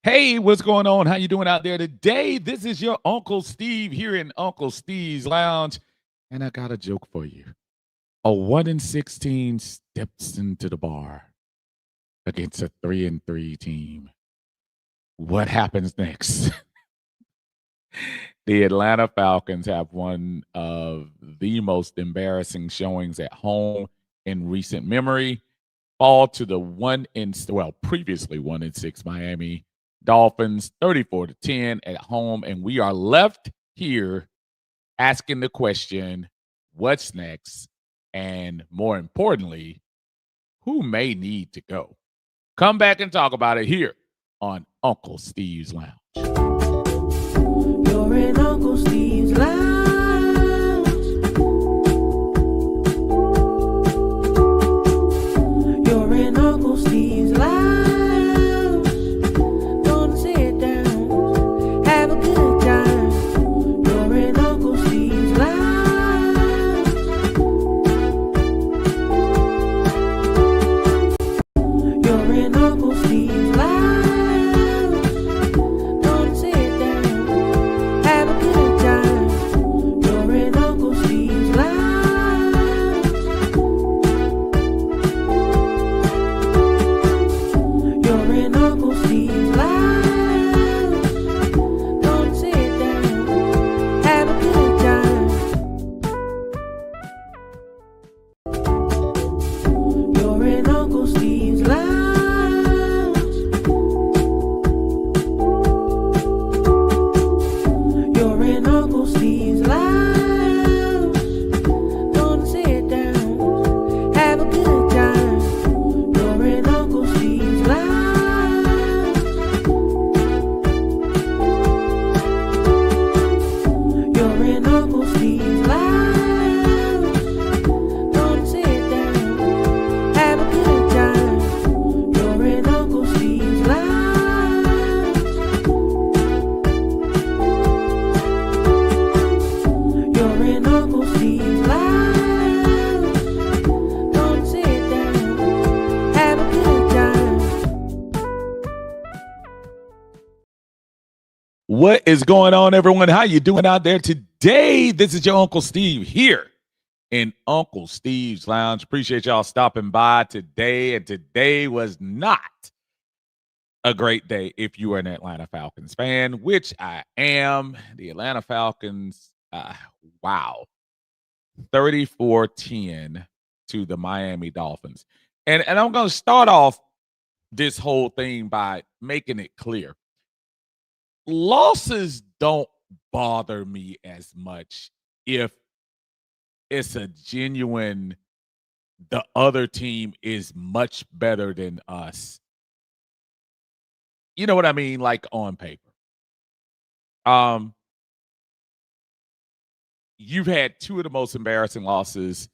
Hey, what's going on? How you doing out there today? This is your Uncle Steve here in Uncle Steve's Lounge, and I got a joke for you. A 1 in 16 steps into the bar against a 3 and 3 team. What happens next? The Atlanta Falcons have one of the most embarrassing showings at home in recent memory. Fall to the previously 1 and 6 Miami Dolphins, 34-10 at home, and we are left here asking the question, what's next? And more importantly, who may need to go? Come back and talk about it here on Uncle Steve's Lounge. You're in Uncle Steve's Lounge. You're in Uncle Steve's Lounge. Gonna sit down, have a good time. You're in Uncle Steve's Lounge. You're in Uncle Steve's Lounge. What is going on, everyone? How you doing out there today? This is your Uncle Steve here in Uncle Steve's Lounge. Appreciate y'all stopping by today. And today was not a great day if you are an Atlanta Falcons fan, which I am. The Atlanta Falcons, wow, 34-10 to the Miami Dolphins. And I'm going to start off this whole thing by making it clear. Losses don't bother me as much if it's a genuine, the other team is much better than us. You know what I mean? Like on paper. You've had two of the most embarrassing losses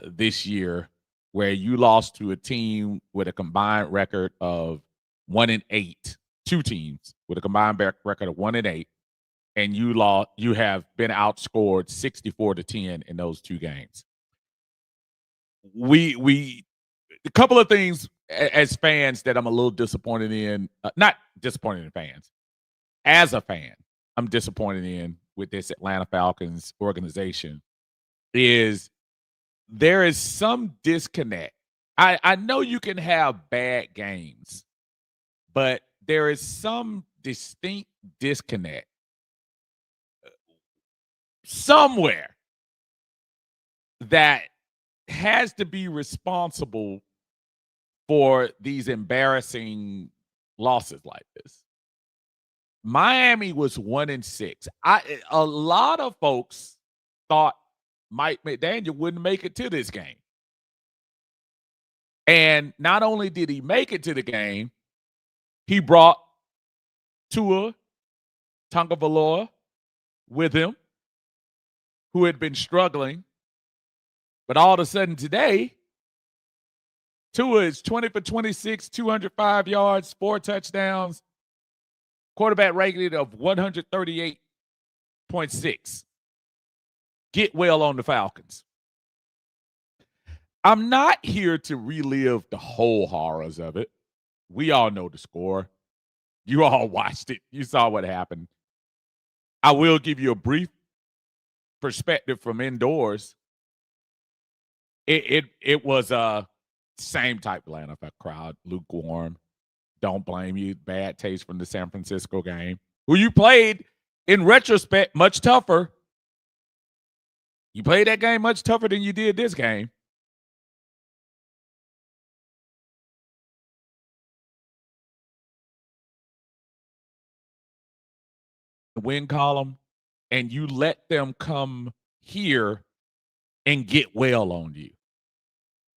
this year, where you lost to a team with a combined record of 1 and 8. Two teams with a combined record of 1 and 8, and you have been outscored 64-10 in those two games. We a couple of things as fans that I'm a little disappointed in, not disappointed in fans. As a fan, I'm disappointed in with this Atlanta Falcons organization is there is some disconnect. I know you can have bad games, but there is some distinct disconnect somewhere that has to be responsible for these embarrassing losses like this. Miami was 1 and 6. A lot of folks thought Mike McDaniel wouldn't make it to this game. And not only did he make it to the game, he brought Tua Tagovailoa with him, who had been struggling. But all of a sudden today, Tua is 20 for 26, 205 yards, 4 touchdowns, quarterback rating of 138.6. Get well on the Falcons. I'm not here to relive the whole horrors of it. We all know the score. You all watched it. You saw what happened. I will give you a brief perspective from indoors. It was a same type Atlanta crowd, lukewarm. Don't blame you. Bad taste from the San Francisco game, who you played in retrospect much tougher. You played that game much tougher than you did this game. Win column, and you let them come here and get well on you.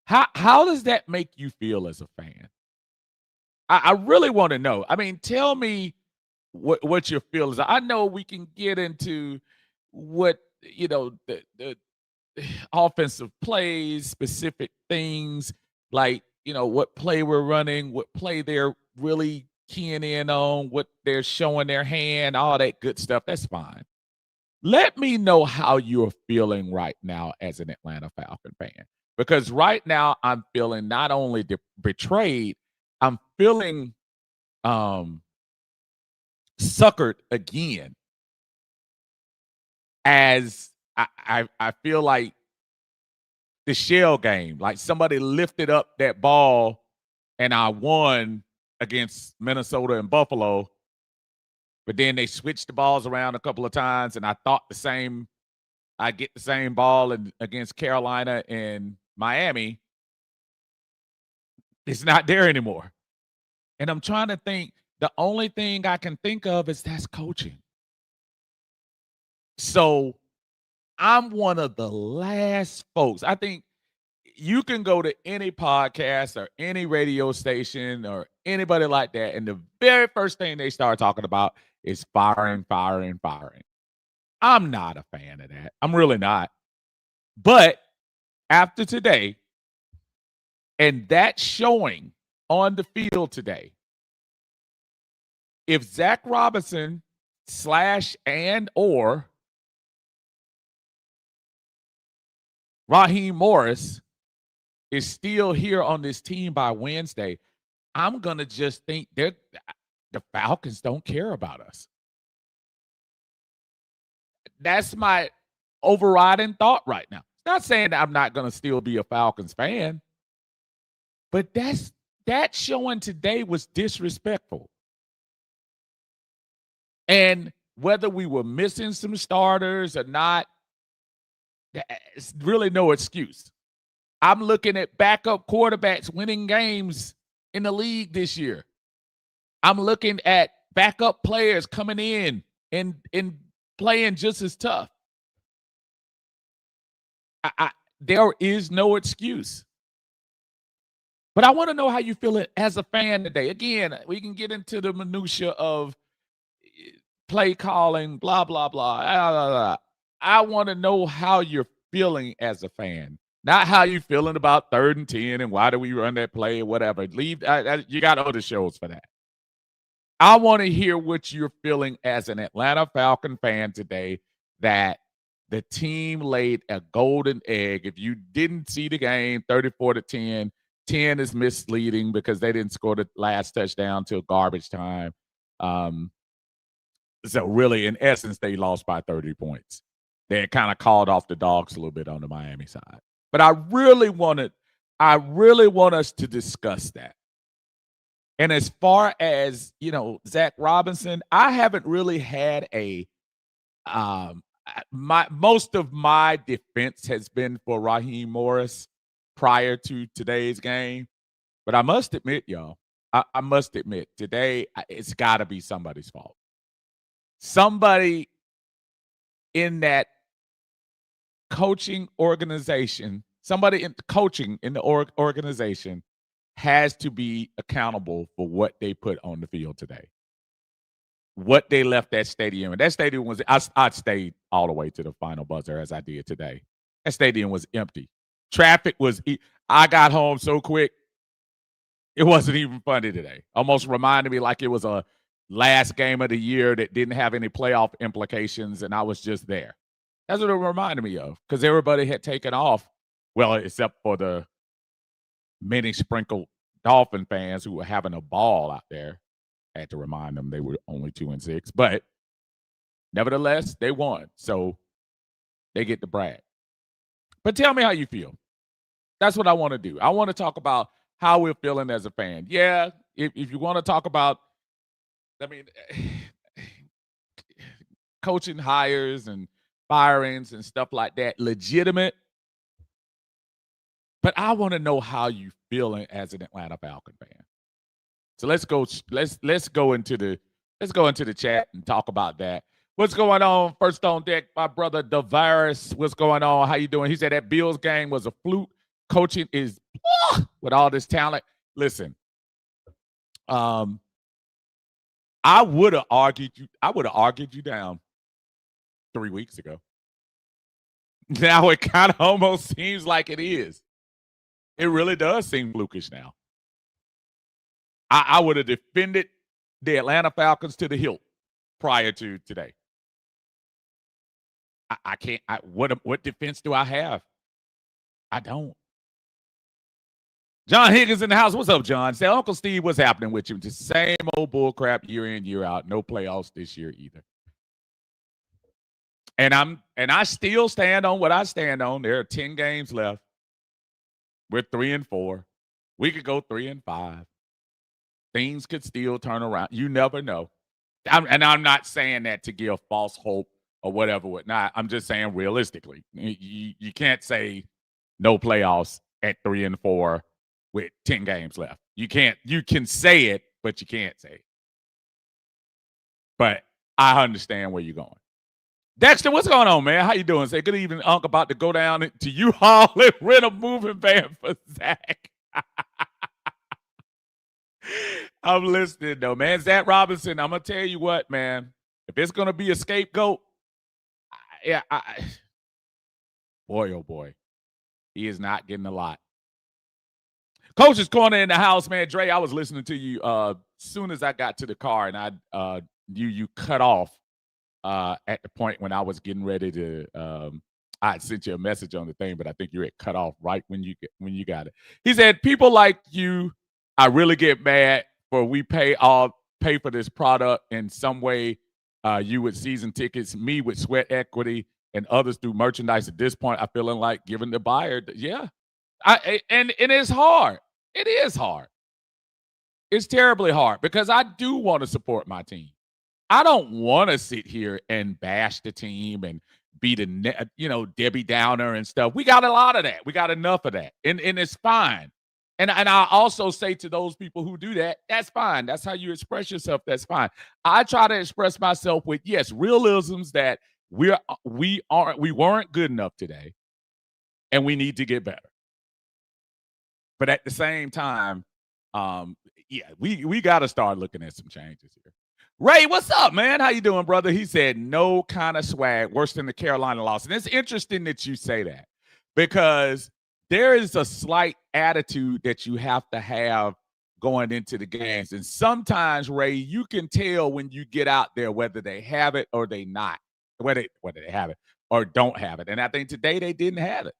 How does that make you feel as a fan? I really want to know. I mean, tell me what your feelings are. I know we can get into what the offensive plays, specific things like what play we're running, what play they're really keying in on, what they're showing their hand, all that good stuff. That's fine. Let me know how you're feeling right now as an Atlanta Falcon fan. Because right now I'm feeling not only betrayed, I'm feeling suckered again, as I feel like the shell game, like somebody lifted up that ball and I won against Minnesota and Buffalo, but then they switched the balls around a couple of times, and I thought I get the same ball against Carolina and Miami. It's not there anymore. And I'm trying to think, the only thing I can think of is that's coaching. So I'm one of the last folks. I think you can go to any podcast or any radio station or anybody like that, and the very first thing they start talking about is firing, firing, firing. I'm not a fan of that. I'm really not. But after today, and that showing on the field today, if Zach Robinson / and or Raheem Morris is still here on this team by Wednesday, I'm going to just think the Falcons don't care about us. That's my overriding thought right now. Not saying that I'm not going to still be a Falcons fan, but that showing today was disrespectful. And whether we were missing some starters or not, there's really no excuse. I'm looking at backup quarterbacks winning games in the league this year. I'm looking at backup players coming in and playing just as tough. There is no excuse. But I want to know how you feel it as a fan today. Again, we can get into the minutia of play calling, blah, blah, blah. Blah, blah, blah. I want to know how you're feeling as a fan. Not how you feeling about 3rd and 10 and why do we run that play or whatever. You got other shows for that. I want to hear what you're feeling as an Atlanta Falcon fan today, that the team laid a golden egg. If you didn't see the game, 34-10, 10 is misleading because they didn't score the last touchdown till garbage time. So really, in essence, they lost by 30 points. They kind of called off the dogs a little bit on the Miami side. But I really want us to discuss that. And as far as, Zach Robinson, I haven't really had most of my defense has been for Raheem Morris prior to today's game. But I must admit, y'all, I must admit, today it's got to be somebody's fault. Somebody in that coaching organization, somebody in coaching in the organization has to be accountable for what they put on the field today. What they left that stadium. And that stadium was, I stayed all the way to the final buzzer as I did today. That stadium was empty. Traffic was, I got home so quick, it wasn't even funny today. Almost reminded me like it was a last game of the year that didn't have any playoff implications, and I was just there. That's what it reminded me of, because everybody had taken off, well, except for the many sprinkled Dolphin fans who were having a ball out there. Had to remind them they were only 2-6, but nevertheless, they won. So they get the brag. But tell me how you feel. That's what I want to do. I want to talk about how we're feeling as a fan. Yeah, if you want to talk about, I mean, coaching hires and firings and stuff like that, legitimate. But I want to know how you feeling as an Atlanta Falcon fan. So let's go into the chat and talk about that. What's going on? First on deck, my brother DeVaris. What's going on? How you doing? He said that Bills game was a fluke. Coaching is with all this talent. Listen, I would have argued you down 3 weeks ago. Now it kind of almost seems like it is. It really does seem flukish now. I would have defended the Atlanta Falcons to the hilt prior to today. I can't. What defense do I have? I don't. John Higgins in the house. What's up, John? Say, Uncle Steve, what's happening with you? Just the same old bull crap year in, year out. No playoffs this year either. And I still stand on what I stand on. There are 10 games left. We're 3-4. We could go 3-5. Things could still turn around. You never know. I'm not saying that to give false hope or whatnot. I'm just saying realistically. You can't say no playoffs at 3-4 with 10 games left. You can't. You can say it, but you can't say it. But I understand where you're going. Dexter, what's going on, man? How you doing? Say good evening, Unc. About to go down to U-Haul and rent a moving van for Zach. I'm listening, though, man. Zach Robinson, I'm going to tell you what, man. If it's going to be a scapegoat, boy, oh, boy. He is not getting a lot. Coach's Corner in the house, man. Dre, I was listening to you as soon as I got to the car, and I you cut off at the point when I was getting ready to I sent you a message on the thing, but I think you had cut off right when you got it. He said, people like you, I really get mad for we pay for this product in some way. You with season tickets, me with sweat equity, and others through merchandise. At this point, I feeling like giving the buyer, yeah. And it's hard. It is hard. It's terribly hard because I do want to support my team. I don't want to sit here and bash the team and be the Debbie Downer and stuff. We got a lot of that. We got enough of that, and it's fine. And I also say to those people who do that, that's fine. That's how you express yourself. That's fine. I try to express myself with realisms that we weren't good enough today, and we need to get better. But at the same time, we got to start looking at some changes here. Ray, what's up, man? How you doing, brother? He said no kind of swag, worse than the Carolina loss. And it's interesting that you say that because there is a slight attitude that you have to have going into the games. And sometimes, Ray, you can tell when you get out there whether they have it or they not, whether they have it or don't have it. And I think today they didn't have it.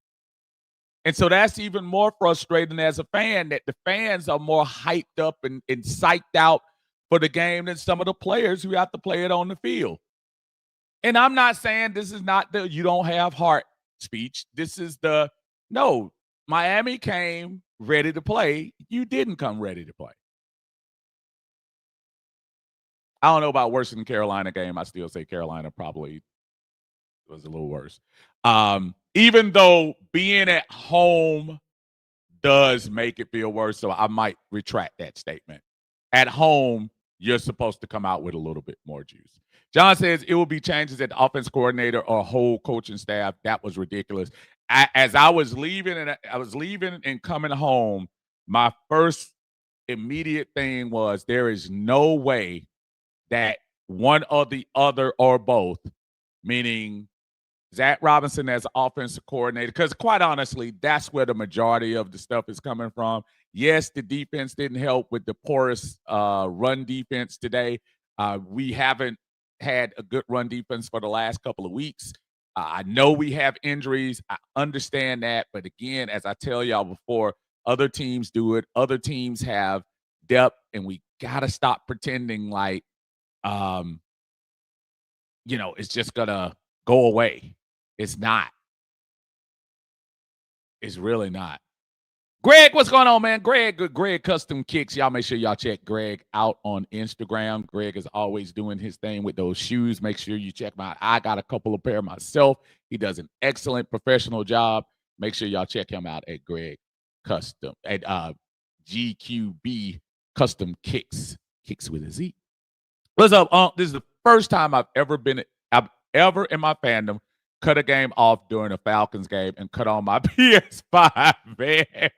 And so that's even more frustrating as a fan, that the fans are more hyped up and psyched out for the game than some of the players who have to play it on the field. And I'm not saying this is not the you don't have heart speech. This is no, Miami came ready to play. You didn't come ready to play. I don't know about worse than the Carolina game. I still say Carolina probably was a little worse. Even though being at home does make it feel worse, so I might retract that statement. At home, you're supposed to come out with a little bit more juice. John says it will be changes at the offense coordinator or whole coaching staff. That was ridiculous. As I was leaving and coming home, my first immediate thing was there is no way that one or the other or both, meaning Zach Robinson as offensive coordinator, because quite honestly, that's where the majority of the stuff is coming from. Yes, the defense didn't help with the porous run defense today. We haven't had a good run defense for the last couple of weeks. I know we have injuries. I understand that. But again, as I tell y'all before, other teams do it. Other teams have depth, and we got to stop pretending like, it's just going to go away. It's not. It's really not. Greg, what's going on, man? Greg Custom Kicks. Y'all make sure y'all check Greg out on Instagram. Greg is always doing his thing with those shoes. Make sure you check him out. I got a couple of pair myself. He does an excellent professional job. Make sure y'all check him out at Greg Custom at GQB Custom Kicks with a Z. What's up, This is the first time I've ever in my fandom cut a game off during a Falcons game and cut on my PS5, man.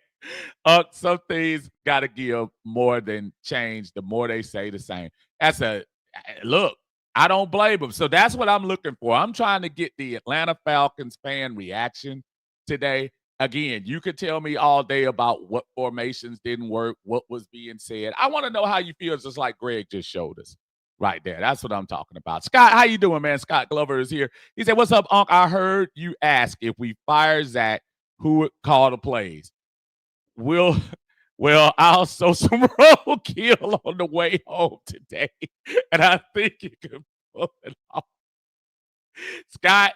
Some things got to give more than change. The more they say the same. Look, I don't blame them. So that's what I'm looking for. I'm trying to get the Atlanta Falcons fan reaction today. Again, you could tell me all day about what formations didn't work, what was being said. I want to know how you feel, just like Greg just showed us right there. That's what I'm talking about. Scott, how you doing, man? Scott Glover is here. He said, what's up, Unc? I heard you ask if we fire Zach, who would call the plays. Well, I'll sow some roadkill on the way home today, and I think you can pull it off. Scott,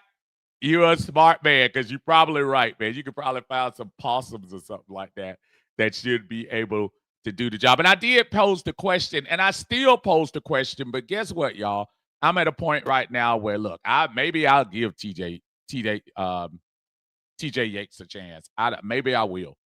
you're a smart man because you're probably right, man. You could probably find some possums or something like that should be able to do the job. And I did pose the question, and I still pose the question, but guess what, y'all? I'm at a point right now where, look, maybe I'll give TJ Yates a chance. Maybe I will.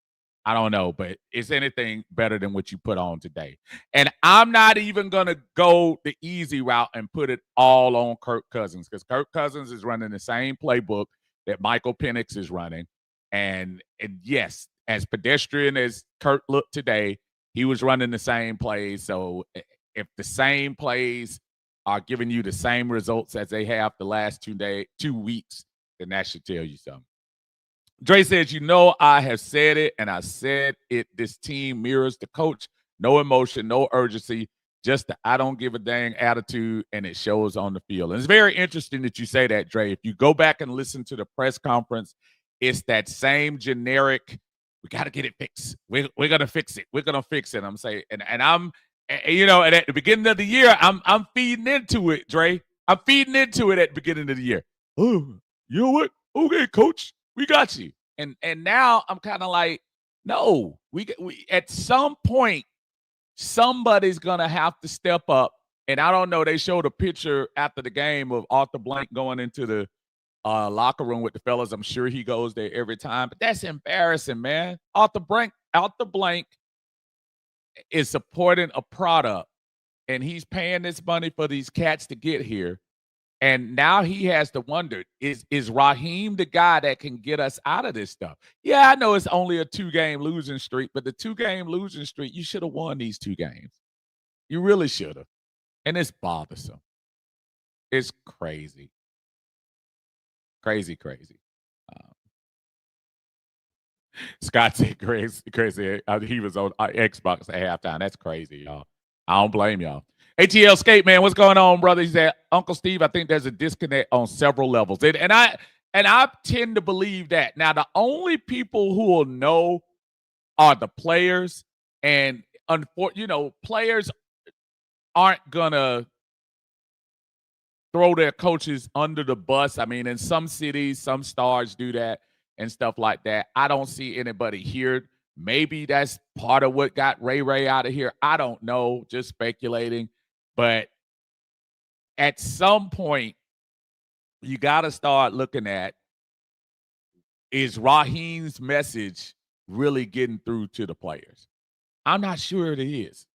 I don't know, but is anything better than what you put on today? And I'm not even going to go the easy route and put it all on Kirk Cousins, because Kirk Cousins is running the same playbook that Michael Penix is running. And yes, as pedestrian as Kirk looked today, he was running the same plays. So if the same plays are giving you the same results as they have the last 2 weeks, then that should tell you something. Dre says, I have said it, and I said it. This team mirrors the coach. No emotion, no urgency, just the I don't give a dang attitude, and it shows on the field. And it's very interesting that you say that, Dre. If you go back and listen to the press conference, it's that same generic, we got to get it fixed. We're going to fix it. We're going to fix it. I'm saying, and I'm, and at the beginning of the year, I'm feeding into it, Dre. I'm feeding into it at the beginning of the year. Oh, you know what? Okay, coach. We got you. And now I'm kind of like, no, we at some point, somebody's going to have to step up. And I don't know, they showed a picture after the game of Arthur Blank going into the locker room with the fellas. I'm sure he goes there every time, but that's embarrassing, man. Arthur Blank is supporting a product, and he's paying this money for these cats to get here. And now he has to wonder, is Raheem the guy that can get us out of this stuff? Yeah, I know it's only a 2-game losing streak, but the 2-game losing streak, you should have won these 2 games. You really should have. And it's bothersome. It's crazy. Crazy. Scott said crazy. He was on Xbox at halftime. That's crazy, y'all. I don't blame y'all. ATL Skate, man, what's going on, brother? He said, Uncle Steve, I think there's a disconnect on several levels. And I tend to believe that. Now, the only people who will know are the players. And, players aren't going to throw their coaches under the bus. I mean, in some cities, some stars do that and stuff like that. I don't see anybody here. Maybe that's part of what got Ray out of here. I don't know, just speculating. But at some point, you got to start looking at, is Raheem's message really getting through to the players? I'm not sure it is.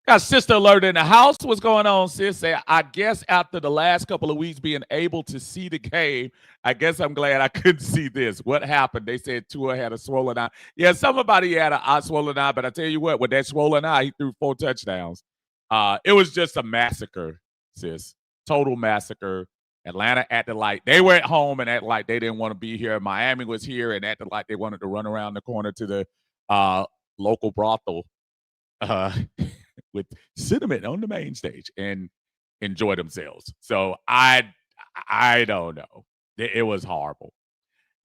Got Sister Alert in the house. What's going on, sis? Say, I guess after the last couple of weeks being able to see the game, I guess I'm glad I couldn't see this. What happened? They said Tua had a swollen eye. Yeah, somebody had a swollen eye, but I tell you what, with that swollen eye, he threw 4 touchdowns. It was just a massacre, sis. Total massacre. Atlanta acted like they were at home and acted like they didn't want to be here. Miami was here and acted like they wanted to run around the corner to the local brothel with cinnamon on the main stage and enjoy themselves. So I don't know. It was horrible.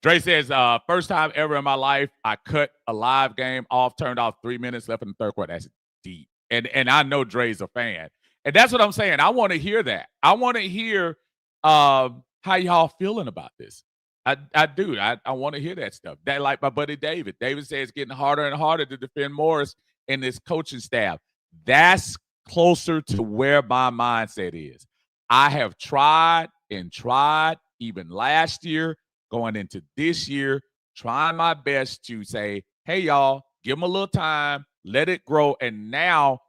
Dre says, first time ever in my life, I cut a live game off, turned off 3 minutes left in the third quarter. That's deep. And I know Dre's a fan. And that's what I'm saying. I want to hear that. I want to hear how y'all feeling about this. I do. I want to hear that stuff. That, like my buddy David. David says it's getting harder and harder to defend Morris and this coaching staff. That's closer to where my mindset is. I have tried and tried even last year, going into this year, trying my best to say, hey, y'all, give them a little time, let it grow. And now,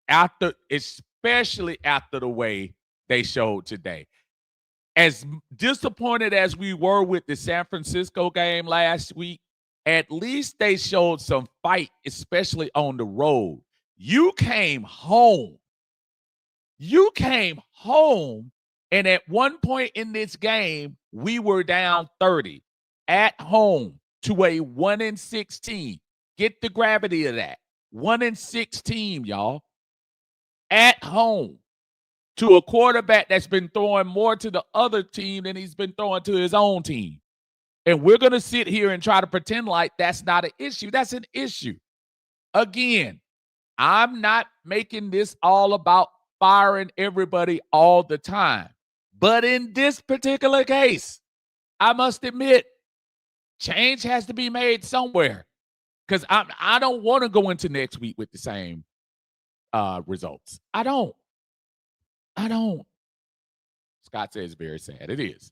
especially after the way they showed today, as disappointed as we were with the San Francisco game last week, at least they showed some fight, especially on the road. You came home. And at one point in this game, we were down 30 at home to a 1-6 team. Get the gravity of that. 1-6 team, y'all. At home to a quarterback that's been throwing more to the other team than he's been throwing to his own team. And we're going to sit here and try to pretend like that's not an issue. That's an issue. Again, I'm not making this all about firing everybody all the time. But in this particular case, I must admit, change has to be made somewhere. Because I don't want to go into next week with the same results. I don't. Scott says very sad. It is.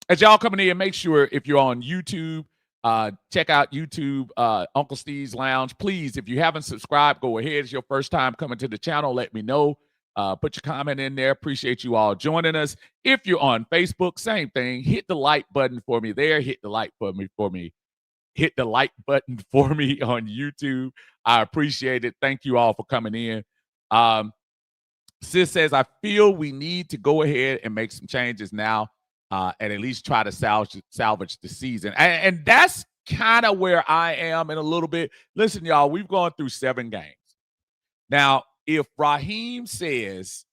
As y'all coming in, make sure if you're on YouTube, check out YouTube, Uncle Steve's Lounge. Please, if you haven't subscribed, go ahead. It's your first time coming to the channel. Let me know. Put your comment in there. Appreciate you all joining us. If you're on Facebook, same thing. Hit the like button for me there. Hit the like for me. Hit the like button for me on YouTube. I appreciate it. Thank you all for coming in. Sis says, I feel we need to go ahead and make some changes now and at least try to salvage the season. And that's kind of where I am in a little bit. Listen, y'all, we've gone through 7 games. Now, if Raheem says,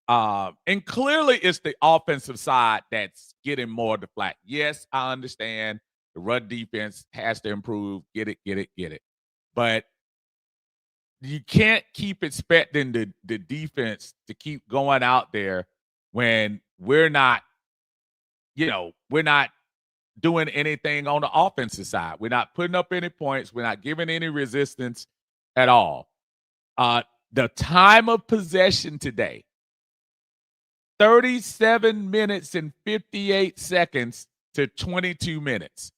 and clearly it's the offensive side that's getting more of the flack. Yes, I understand the run defense has to improve. Get it. But you can't keep expecting the defense to keep going out there when we're not doing anything on the offensive side. We're not putting up any points. We're not giving any resistance at all. The time of possession today, 37 minutes and 58 seconds to 22 minutes.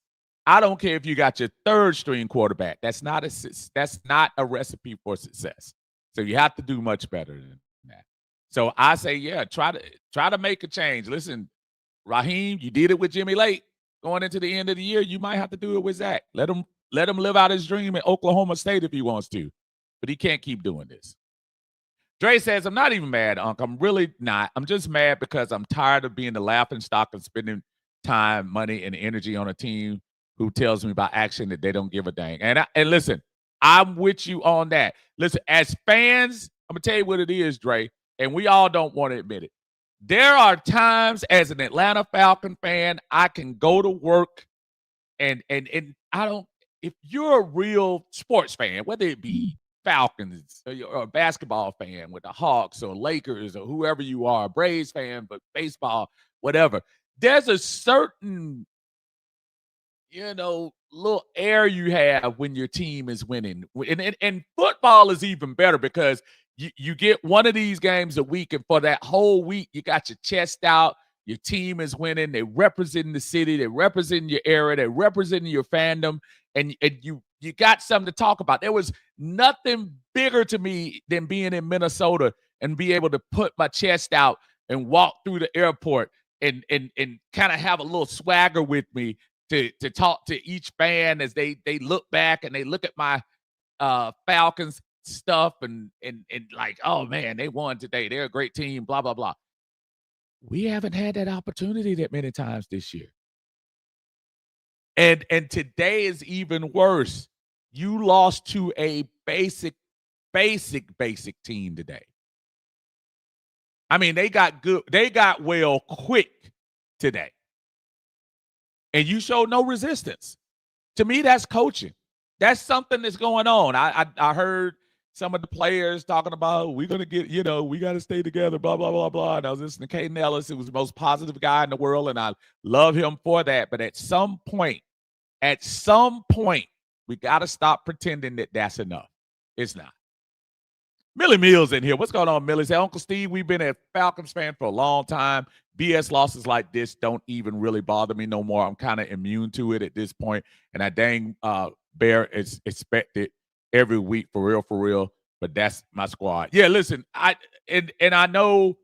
I don't care if you got your third string quarterback. That's not a recipe for success. So you have to do much better than that. So I say, yeah, try to make a change. Listen, Raheem, you did it with Jimmy Lake going into the end of the year. You might have to do it with Zach. Let him live out his dream in Oklahoma State if he wants to, but he can't keep doing this. Dre says, I'm not even mad, Unc. I'm really not. I'm just mad because I'm tired of being the laughing stock of spending time, money, and energy on a team who tells me by action that they don't give a dang. And listen, I'm with you on that. Listen, as fans, I'm going to tell you what it is, Dre, and we all don't want to admit it. There are times as an Atlanta Falcon fan, I can go to work and I don't, if you're a real sports fan, whether it be Falcons or a basketball fan with the Hawks or Lakers or whoever you are, a Braves fan, but baseball, whatever, there's a certain, little air you have when your team is winning. And football is even better because you get one of these games a week, and for that whole week, you got your chest out. Your team is winning. They're representing the city. They're representing your area. They're representing your fandom. And you got something to talk about. There was nothing bigger to me than being in Minnesota and be able to put my chest out and walk through the airport and kind of have a little swagger with me to talk to each fan as they look back and they look at my Falcons stuff and like, oh man, they won today. They're a great team, blah, blah, blah. We haven't had that opportunity that many times this year. And today is even worse. You lost to a basic team today. I mean, they got well quick today. and you show no resistance. To me, that's coaching. That's something that's going on. I heard some of the players talking about we're gonna get, we got to stay together, blah blah blah blah. And I was listening to Caden Ellis, who was the most positive guy in the world, and I love him for that. But at some point, we got to stop pretending that that's enough. It's not. Millie Mills in here. What's going on, Millie? Say, Uncle Steve, we've been a Falcons fan for a long time. BS losses like this don't even really bother me no more. I'm kind of immune to it at this point. And I dang bear is expected every week for real. But that's my squad. Yeah, listen, I know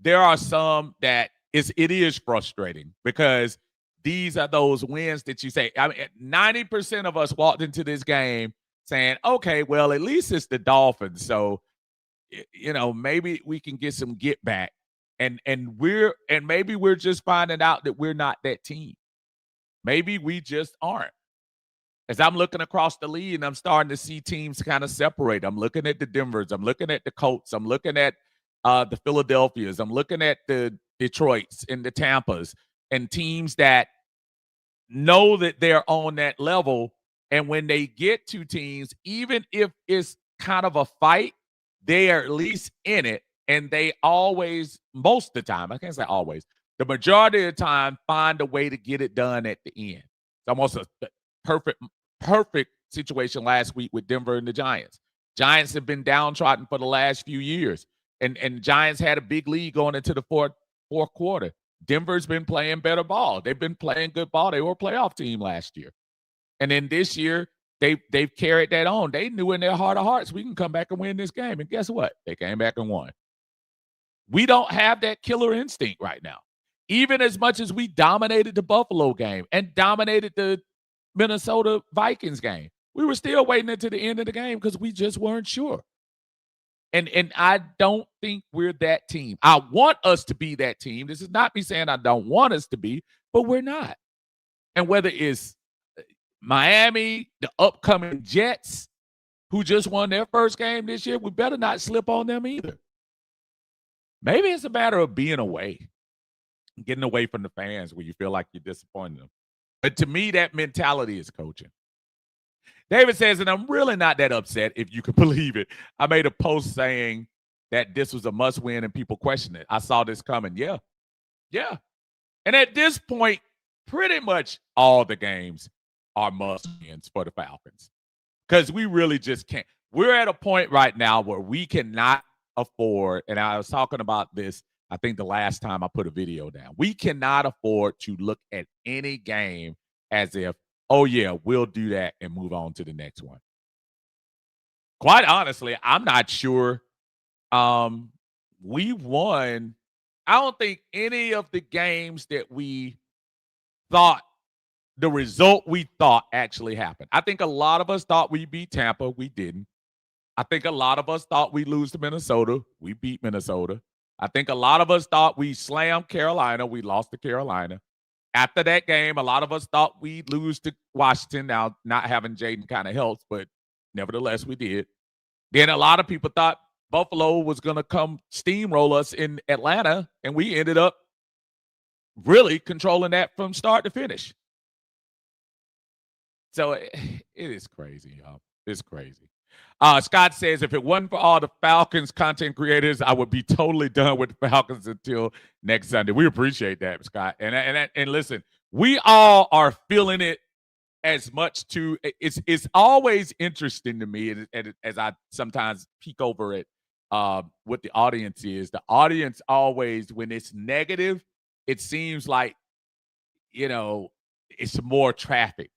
there are some that it is frustrating because these are those wins that you say. I mean, 90% of us walked into this game saying, okay, well, at least it's the Dolphins. So maybe we can get some get back, and maybe we're just finding out that we're not that team. Maybe we just aren't. As I'm looking across the league and I'm starting to see teams kind of separate. I'm looking at the Denvers. I'm looking at the Colts. I'm looking at the Philadelphias. I'm looking at the Detroits and the Tampas and teams that know that they're on that level. And when they get to teams, even if it's kind of a fight, they are at least in it, and they always, most of the time, I can't say always, the majority of the time, find a way to get it done at the end. It's almost a perfect situation last week with Denver and the Giants. Giants have been downtrodden for the last few years, and Giants had a big lead going into the fourth quarter. Denver's been playing better ball. They've been playing good ball. They were a playoff team last year. And then this year, they've carried that on. They knew in their heart of hearts we can come back and win this game. And guess what? They came back and won. We don't have that killer instinct right now. Even as much as we dominated the Buffalo game and dominated the Minnesota Vikings game, we were still waiting until the end of the game because we just weren't sure. And I don't think we're that team. I want us to be that team. This is not me saying I don't want us to be, but we're not. And whether it's Miami, the upcoming Jets, who just won their first game this year, we better not slip on them either. Maybe it's a matter of being away, getting away from the fans where you feel like you're disappointing them. But to me, that mentality is coaching. David says, and I'm really not that upset, if you can believe it. I made a post saying that this was a must-win and people questioned it. I saw this coming. Yeah. And at this point, pretty much all the games are must-wins for the Falcons because we really just can't. We're at a point right now where we cannot afford, and I was talking about this, I think the last time I put a video down, we cannot afford to look at any game as if, oh, yeah, we'll do that and move on to the next one. Quite honestly, I'm not sure we won. I don't think any of the games that we thought the result we thought actually happened. I think a lot of us thought we beat Tampa. We didn't. I think a lot of us thought we lose to Minnesota. We beat Minnesota. I think a lot of us thought we slammed Carolina. We lost to Carolina. After that game, a lot of us thought we'd lose to Washington. Now, not having Jaden kind of helps, but nevertheless, we did. Then a lot of people thought Buffalo was going to come steamroll us in Atlanta, and we ended up really controlling that from start to finish. So it is crazy, y'all. It's craand Scott says, if it wasn't for all the Falcons content creators, I would be totally done with the Falcons until next Sunday. We appreciate that, Scott. And listen, we all are feeling it as much too. It's always interesting to me, as I sometimes peek over at what the audience is. The audience always, when it's negative, it seems like, it's more traffic.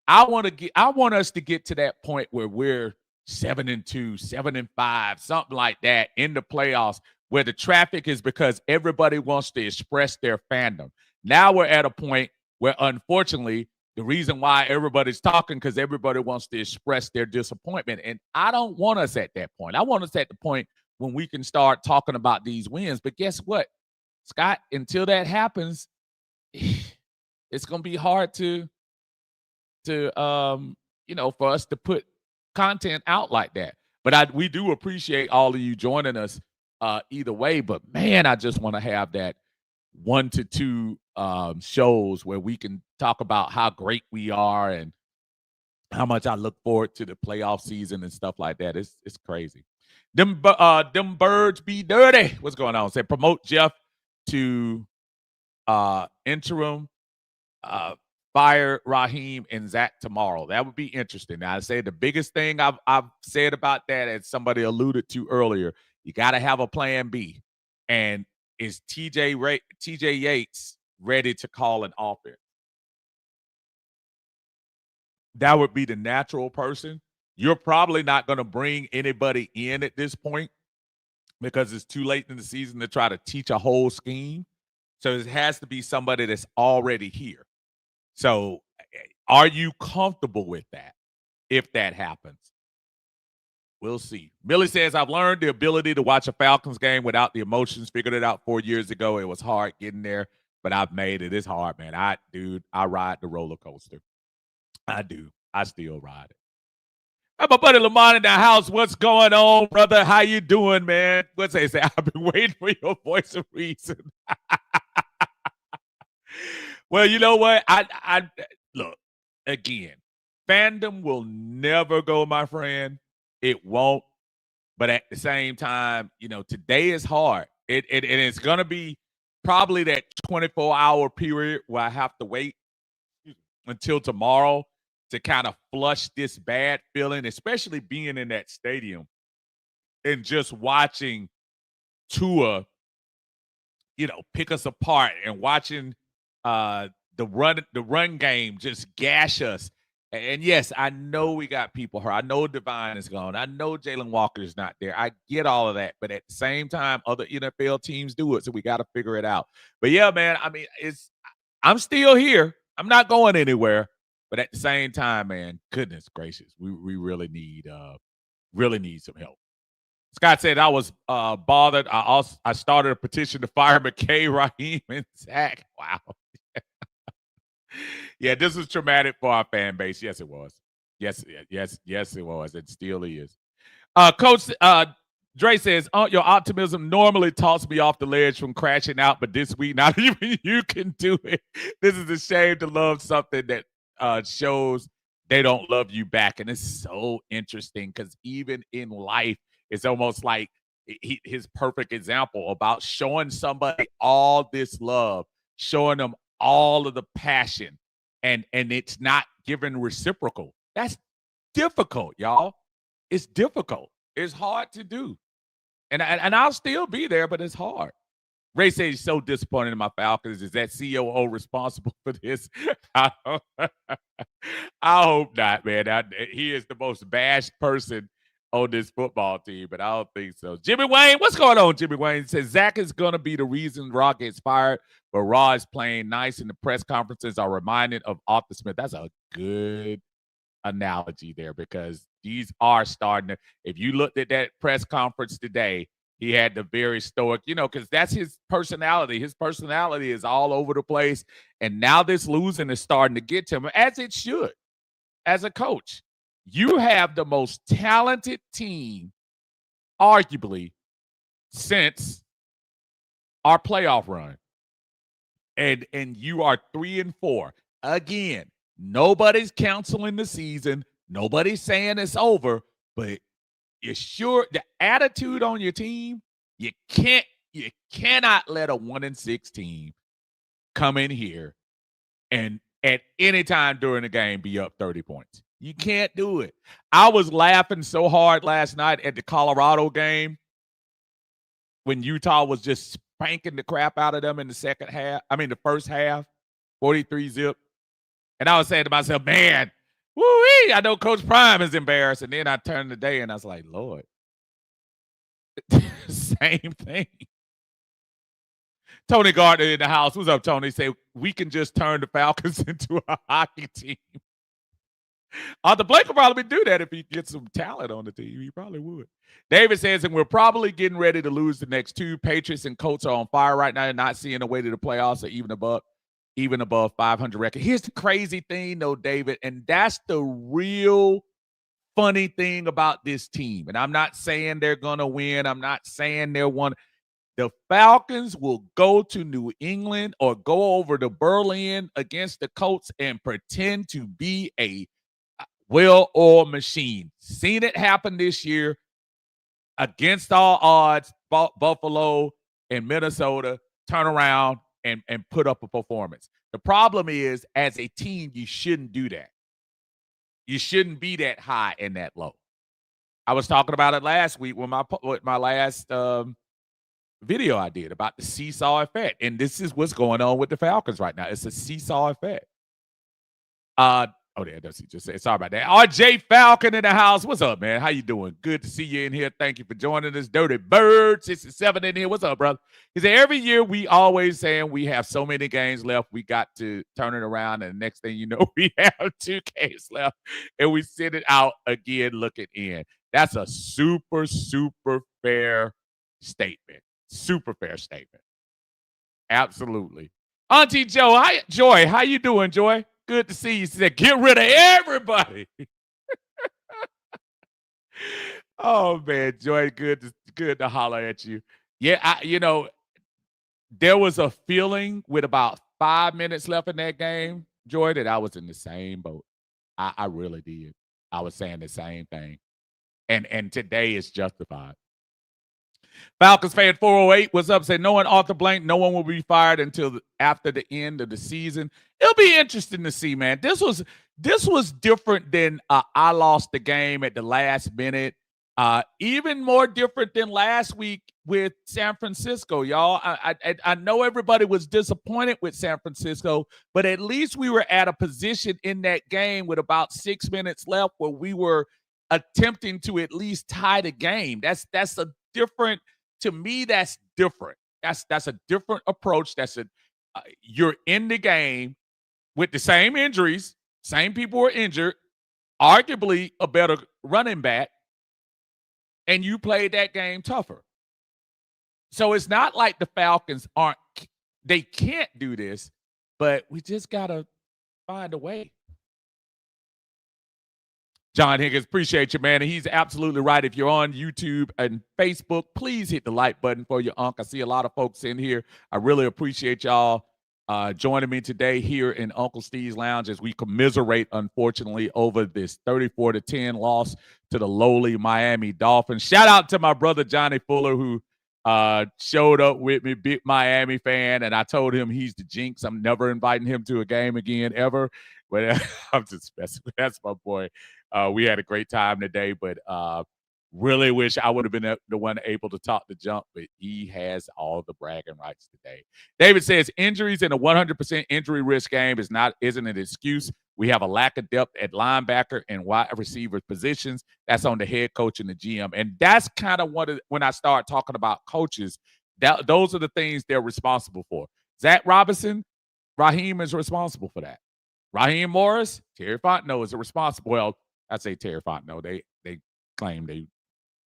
I want us to get to that point where we're 7-2, 7-5, something like that in the playoffs, where the traffic is because everybody wants to express their fandom. Now we're at a point where, unfortunately, the reason why everybody's talking because everybody wants to express their disappointment. And I don't want us at that point. I want us at the point when we can start talking about these wins. But guess what, Scott? Until that happens, it's going to be hard for us to put content out like that. But we do appreciate all of you joining us either way. But man, I just want to have that 1 to 2 shows where we can talk about how great we are and how much I look forward to the playoff season and stuff like that. It's crazy. Them birds be dirty. What's going on? Say promote Jeff to interim, fire Raheem and Zach tomorrow. That would be interesting. Now I say the biggest thing I've said about that, as somebody alluded to earlier, you got to have a plan B. And is TJ Yates ready to call an offense? That would be the natural person. You're probably not going to bring anybody in at this point because it's too late in the season to try to teach a whole scheme. So it has to be somebody that's already here. So are you comfortable with that if that happens? We'll see. Millie says, I've learned the ability to watch a Falcons game without the emotions. Figured it out 4 years ago. It was hard getting there, but I've made it. It's hard, man. I ride the roller coaster. I do. I still ride it. Hey, my buddy Lamont in the house. What's going on, brother? How you doing, man? What's they say? I've been waiting for your voice of reason. Well, you know what? I look, again, fandom will never go, my friend. It won't. But at the same time, today is hard. It's going to be probably that 24-hour period where I have to wait until tomorrow to kind of flush this bad feeling, especially being in that stadium and just watching Tua, pick us apart and watching the run game just gash us. And yes, I know we got people hurt. I know Divine is gone. I know Jalen Walker is not there. I get all of that. But at the same time, other NFL teams do it, so we got to figure it out. But yeah, man, I mean, I'm still here. I'm not going anywhere. But at the same time, man, goodness gracious, we really need some help. Scott said I was bothered. I started a petition to fire McKay, Raheem, and Zach. Wow. Yeah, this was traumatic for our fan base. Yes, it was. Yes, it was. It still is. Coach Dre says, your optimism normally talks me off the ledge from crashing out, but this week, not even you can do it. This is a shame to love something that shows they don't love you back. And it's so interesting because even in life, it's almost like his perfect example about showing somebody all this love, showing them all of the passion, and it's not given reciprocal. That's difficult, y'all. It's difficult. It's hard to do. And I'll still be there, but it's hard. Ray says he's so disappointed in my Falcons. Is that COO responsible for this? I hope not, man. He is the most bashed person on this football team, but I don't think so. Jimmy Wayne, what's going on, Jimmy Wayne? Says Zach is going to be the reason Raw gets fired, but Raw is playing nice, and the press conferences are reminded of Arthur Smith. That's a good analogy there because these are starting to – if you looked at that press conference today, he had the very stoic, because that's his personality. His personality is all over the place, and now this losing is starting to get to him, as it should, as a coach. You have the most talented team, arguably, since our playoff run. And you are 3-4. Again, nobody's canceling the season. Nobody's saying it's over. But you're sure the attitude on your team, you cannot let a 1-6 team come in here and at any time during the game be up 30 points. You can't do it. I was laughing so hard last night at the Colorado game when Utah was just spanking the crap out of them in the first half, 43-zip. And I was saying to myself, man, woo-wee, I know Coach Prime is embarrassed. And then I turned the day and I was like, Lord, same thing. Tony Gardner in the house. What's up, Tony? Say, we can just turn the Falcons into a hockey team. Arthur Blake will probably do that if he gets some talent on the team. He probably would. David says, and we're probably getting ready to lose the next two. Patriots and Colts are on fire right now and not seeing a way to the playoffs or even above 500 record. Here's the crazy thing, though, David, and that's the real funny thing about this team. And I'm not saying they're going to win. I'm not saying they're one. The Falcons will go to New England or go over to Berlin against the Colts and pretend to be a well-oiled machine. Seen it happen this year against all odds. Buffalo and Minnesota turn around and put up a performance. The problem is, as a team, you shouldn't do that. You shouldn't be that high and that low. I was talking about it last week with my last video I did about the seesaw effect, and this is what's going on with the Falcons right now. It's a seesaw effect. There does he just say? Sorry about that. RJ Falcon in the house. What's up, man? How you doing? Good to see you in here. Thank you for joining us. Dirty Bird 67 in here. What's up, brother? He said every year we always saying we have so many games left. We got to turn it around, and the next thing you know, we have 2 games left, and we send it out again, looking in. That's a super, super fair statement. Super fair statement. Absolutely. Auntie Joy, how you doing, Joy? Good to see you. She said, get rid of everybody. Oh, man, Joy, good to holler at you. Yeah, there was a feeling with about 5 minutes left in that game, Joy, that I was in the same boat. I really did. I was saying the same thing. And today is justified. Falcons fan 408 was up, said no one Arthur Blank, no one will be fired until after the end of the season. It'll be interesting to see, man. This was different than I lost the game at the last minute. Even more different than last week with San Francisco, y'all. I know everybody was disappointed with San Francisco, but at least we were at a position in that game with about 6 minutes left where we were attempting to at least tie the game. That's a different, to me, that's different. That's a different approach. You're in the game with the same injuries, same people were injured, arguably a better running back, and you played that game tougher. So it's not like the Falcons they can't do this, but we just got to find a way. John Higgins, appreciate you, man. And he's absolutely right. If you're on YouTube and Facebook, please hit the like button for your Unc. I see a lot of folks in here. I really appreciate y'all joining me today here in Uncle Steve's Lounge as we commiserate, unfortunately, over this 34-10 loss to the lowly Miami Dolphins. Shout out to my brother Johnny Fuller, who showed up with me, big Miami fan, and I told him he's the jinx. I'm never inviting him to a game again, ever. But I'm just messing with. That's my boy. We had a great time today, but really wish I would have been the one able to talk the jump, but he has all the bragging rights today. David says injuries in a 100% injury risk game isn't an excuse. We have a lack of depth at linebacker and wide receiver positions. That's on the head coach and the GM. And that's kind of when I start talking about coaches, those are the things they're responsible for. Zach Robinson, Raheem is responsible for that. Raheem Morris, Terry Fontenot is responsible. Well, I say Terry Fontenot. They claim they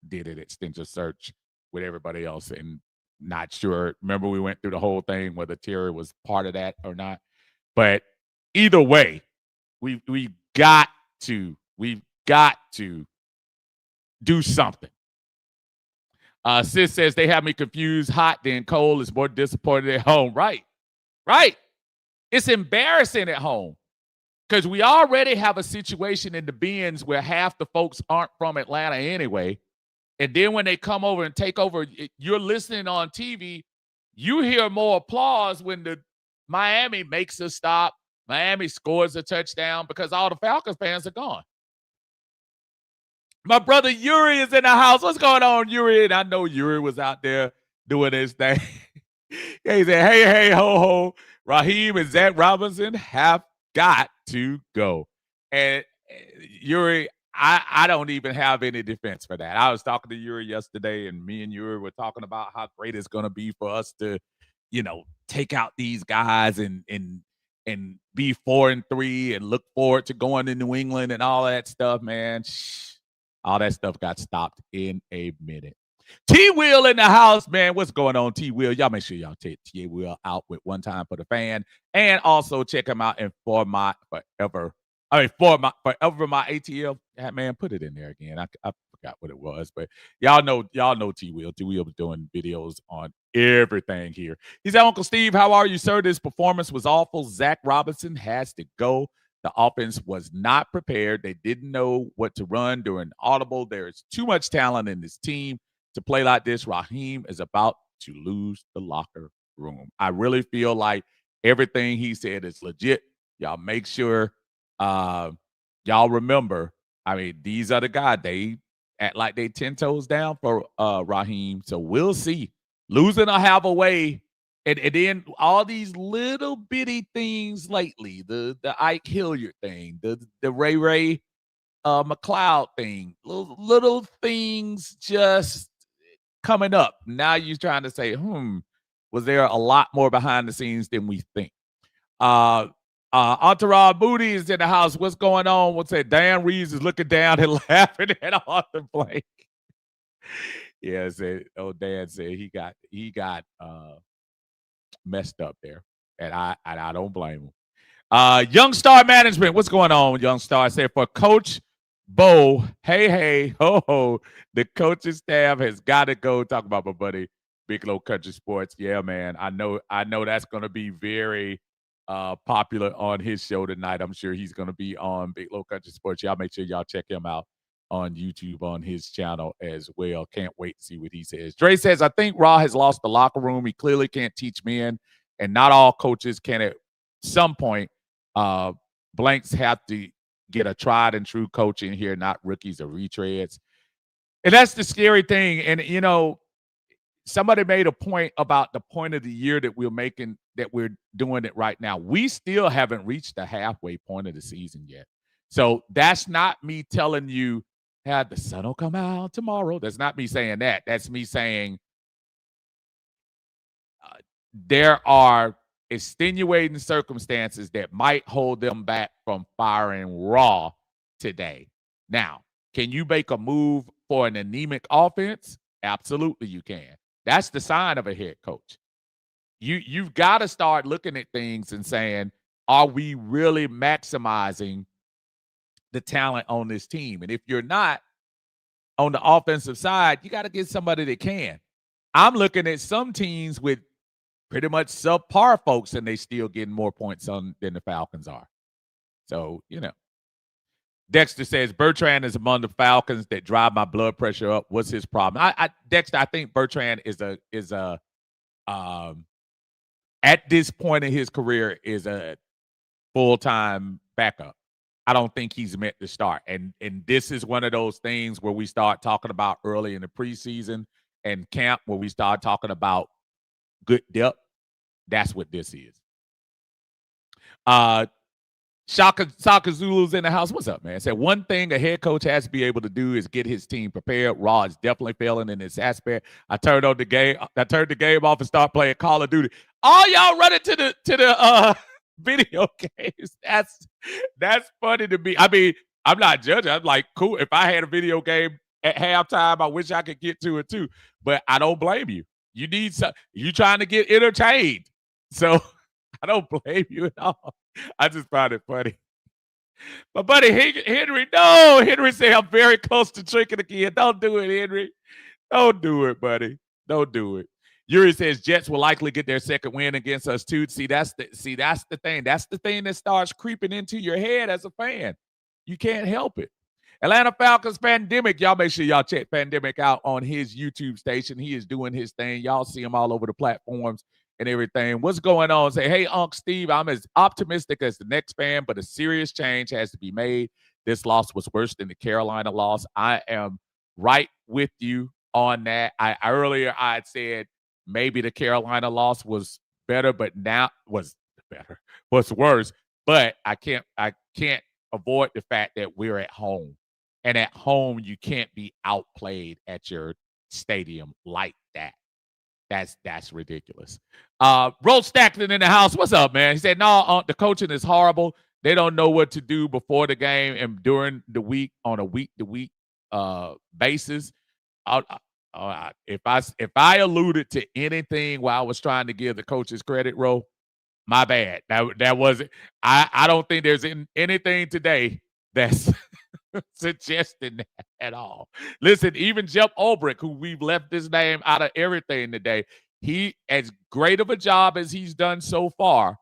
did it extensive search with everybody else, and not sure. Remember, we went through the whole thing whether Terry was part of that or not. But either way, we've got to do something. Sis says they have me confused. Hot, then cold is more disappointed at home. Right. It's embarrassing at home. Because we already have a situation in the Bends where half the folks aren't from Atlanta anyway. And then when they come over and take over, you're listening on TV, you hear more applause when the Miami makes a stop, Miami scores a touchdown, because all the Falcons fans are gone. My brother Yuri is in the house. What's going on, Yuri? And I know Yuri was out there doing his thing. He said, hey, ho, ho. Raheem and Zach Robinson have got to go. And Yuri, I don't even have any defense for that. I was talking to Yuri yesterday, and me and Yuri were talking about how great it's going to be for us to, take out these guys and be 4-3 and look forward to going to New England and all that stuff, man. All that stuff got stopped in a minute. T-Wheel in the house, man. What's going on, T-Wheel? Y'all make sure y'all take T-Wheel out with One Time for the Fan, and also check him out and for my ATL. Yeah, man, put it in there again. I forgot what it was, but y'all know T-Wheel. T-Wheel doing videos on everything here. He said, Uncle Steve, how are you, sir? This performance was awful. Zach Robinson has to go. The offense was not prepared. They didn't know what to run during audible. There's too much talent in this team to play like this. Raheem is about to lose the locker room. I really feel like everything he said is legit. Y'all make sure y'all remember. I mean, these are the guys. They act like they 10 toes down for Raheem. So we'll see. Losing or have a way. And then all these little bitty things lately, the Ike Hilliard thing, the Ray McLeod thing, little things just coming up. Now you're trying to say, was there a lot more behind the scenes than we think? Entourage Moody is in the house. What's going on? What's that? Dan Reeves is looking down and laughing at Arthur Blank. Yeah, Dan said he got messed up there, and I don't blame him. Young Star Management, what's going on, Young Star? I said for Coach Bo, hey, ho, ho, the coaching staff has got to go. Talk about my buddy, Big Low Country Sports. Yeah, man, I know that's going to be very popular on his show tonight. I'm sure he's going to be on Big Low Country Sports. Y'all make sure y'all check him out on YouTube on his channel as well. Can't wait to see what he says. Dre says, I think Ra has lost the locker room. He clearly can't teach men, and not all coaches can at some point. Blanks have to get a tried and true coach in here, not rookies or retreads. And that's the scary thing. And, you know, somebody made a point about the point of the year that we're making, that we're doing it right now. We still haven't reached the halfway point of the season yet. So that's not me telling you, the sun will come out tomorrow. That's not me saying that. That's me saying there are extenuating circumstances that might hold them back from firing Raw today. Now, can you make a move for an anemic offense? Absolutely you can. That's the sign of a head coach. You've got to start looking at things and saying, are we really maximizing the talent on this team? And if you're not on the offensive side, you got to get somebody that can. I'm looking at some teams with pretty much subpar folks, and they still getting more points than the Falcons are. So, you know. Dexter says, Bertrand is among the Falcons that drive my blood pressure up. What's his problem? Dexter, I think Bertrand is at this point in his career is a full-time backup. I don't think he's meant to start. And this is one of those things where we start talking about early in the preseason and camp, where we start talking about good depth. That's what this is. Shaka Zulu's in the house. What's up, man? Said one thing a head coach has to be able to do is get his team prepared. Raw is definitely failing in this aspect. I turned the game off and start playing Call of Duty. All y'all running to the video games. That's funny to me. I mean, I'm not judging. I'm like, cool. If I had a video game at halftime, I wish I could get to it too. But I don't blame you. You need some. You trying to get entertained. So I don't blame you at all. I just find it funny. My buddy Henry, no. Henry said, I'm very close to drinking again. Don't do it, Henry. Don't do it, buddy. Don't do it. Yuri says Jets will likely get their second win against us too. See, that's the thing. That's the thing that starts creeping into your head as a fan. You can't help it. Atlanta Falcons Pandemic. Y'all make sure y'all check Pandemic out on his YouTube station. He is doing his thing. Y'all see him all over the platforms and everything. What's going on? Say, hey, Unc Steve, I'm as optimistic as the next fan, but a serious change has to be made. This loss was worse than the Carolina loss. I am right with you on that. Earlier I had said maybe the Carolina loss was better, but now was worse. But I can't avoid the fact that we're at home. And at home, you can't be outplayed at your stadium like that. That's ridiculous. Roll Stackton in the house. What's up, man? He said, no, the coaching is horrible. They don't know what to do before the game and during the week on a week-to-week basis. If I alluded to anything while I was trying to give the coaches credit, Ro, my bad. That wasn't. I don't think there's anything today that's suggesting that at all. Listen, even Jeff Ulbrich, who we've left his name out of everything today, He, as great of a job as he's done so far,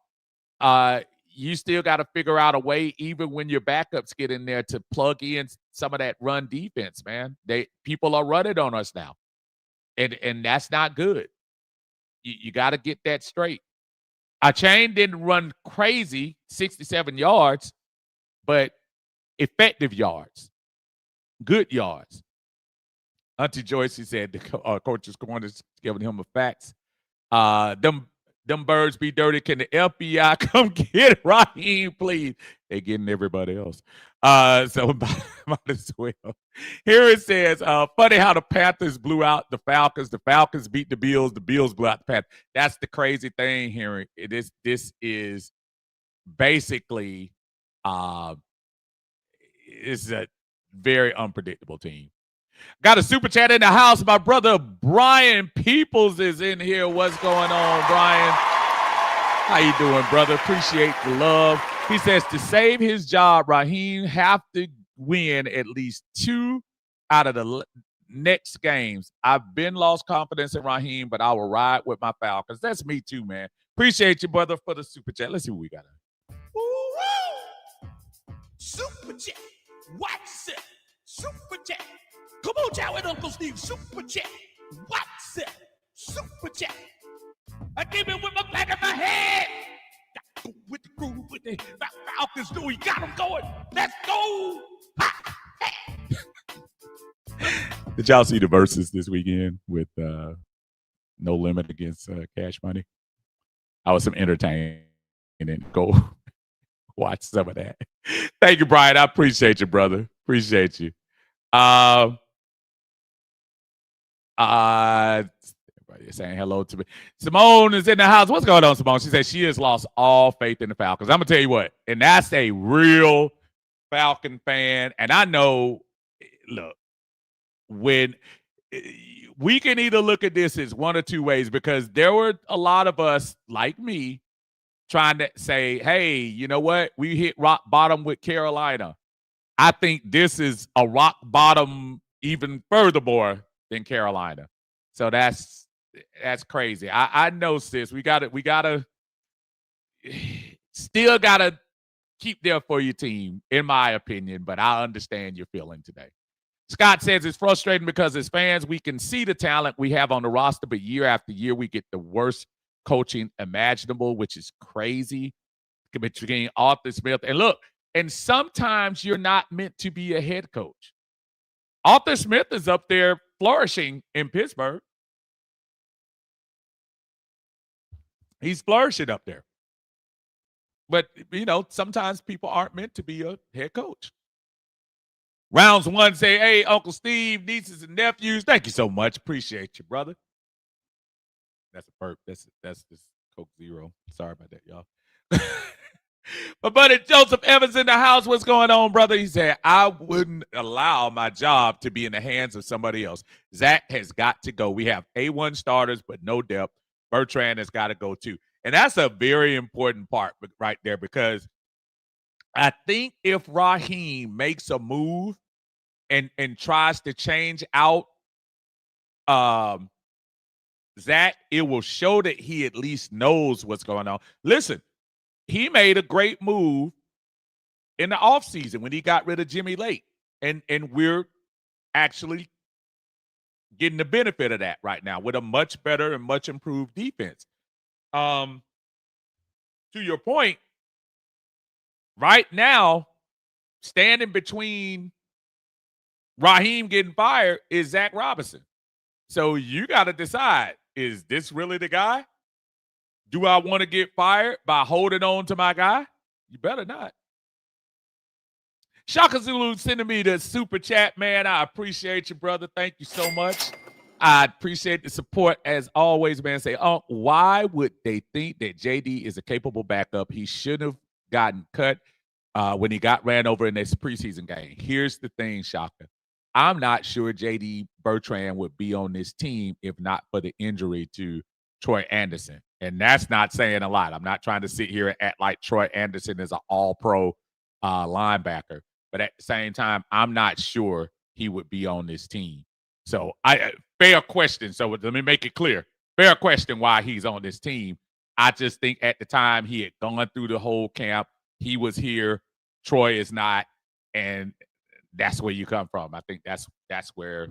you still got to figure out a way, even when your backups get in there, to plug in some of that run defense, man. People are running on us now, and that's not good. You got to get that straight. Chain didn't run crazy, 67 yards, but effective yards, good yards. Auntie Joyce, she said the coach's corner's giving him the facts. Them birds be dirty. Can the FBI come get Raheem, please? They getting everybody else. So might as well. Here it says, funny how the Panthers blew out the Falcons. The Falcons beat the Bills. The Bills blew out the Panthers. That's the crazy thing here. This is basically it's a very unpredictable team. Got a super chat in the house. My brother Brian Peoples is in here. What's going on, Brian? How you doing, brother? Appreciate the love. He says to save his job, Raheem have to win at least 2 out of the next games. I've been lost confidence in Raheem, but I will ride with my Falcons. That's me too, man. Appreciate you, brother, for the super chat. Let's see what we got. Woo-woo! Super chat. What's it? Super chat. Come on, chat with Uncle Steve. Super chat. What's it? Super chat. I came in with my back of my head. Go with the groove with the Falcons. Do we got them going? Let's go. Did y'all see the verses this weekend with No Limit against Cash Money? I was some entertaining. Go watch some of that. Thank you, Brian. I appreciate you, brother. Appreciate you. Everybody is saying hello to me. Simone is in the house. What's going on, Simone? She says she has lost all faith in the Falcons. I'm gonna tell you what, and that's a real Falcon fan. And I know, look, when we can either look at this as one or two ways, because there were a lot of us like me trying to say, hey, you know what? We hit rock bottom with Carolina. I think this is a rock bottom even furthermore than Carolina. So that's crazy. I know, sis. We gotta still gotta keep there for your team, in my opinion, but I understand your feeling today. Scott says it's frustrating because as fans, we can see the talent we have on the roster, but year after year, we get the worst coaching imaginable, which is crazy. Between Arthur Smith and look, and sometimes you're not meant to be a head coach. Arthur Smith is up there flourishing in Pittsburgh. He's flourishing up there. But, you know, sometimes people aren't meant to be a head coach. Rounds one say, hey, Uncle Steve, nieces and nephews, thank you so much. Appreciate you, brother. That's a burp. That's just Coke Zero. Sorry about that, y'all. My buddy Joseph Evans in the house. What's going on, brother? He said, I wouldn't allow my job to be in the hands of somebody else. Zach has got to go. We have A1 starters, but no depth. Bertrand has got to go too. And that's a very important part right there, because I think if Raheem makes a move and tries to change out Zach, it will show that he at least knows what's going on. Listen, he made a great move in the offseason when he got rid of Jimmy Lake. And we're actually getting the benefit of that right now with a much better and much improved defense. To your point, right now, standing between Raheem getting fired is Zach Robinson. So you got to decide, is this really the guy? Do I want to get fired by holding on to my guy? You better not. Shaka Zulu sending me the super chat, man. I appreciate you, brother. Thank you so much. I appreciate the support as always, man. Say, oh, why would they think that JD is a capable backup? He should have gotten cut when he got ran over in this preseason game. Here's the thing, Shaka. I'm not sure JD Bertrand would be on this team if not for the injury to Troy Anderson. And that's not saying a lot. I'm not trying to sit here and act like Troy Anderson is an all-pro linebacker. But at the same time, I'm not sure he would be on this team. So fair question. So let me make it clear. fair question why he's on this team. I just think at the time he had gone through the whole camp. He was here. Troy is not. And that's where you come from. I think that's where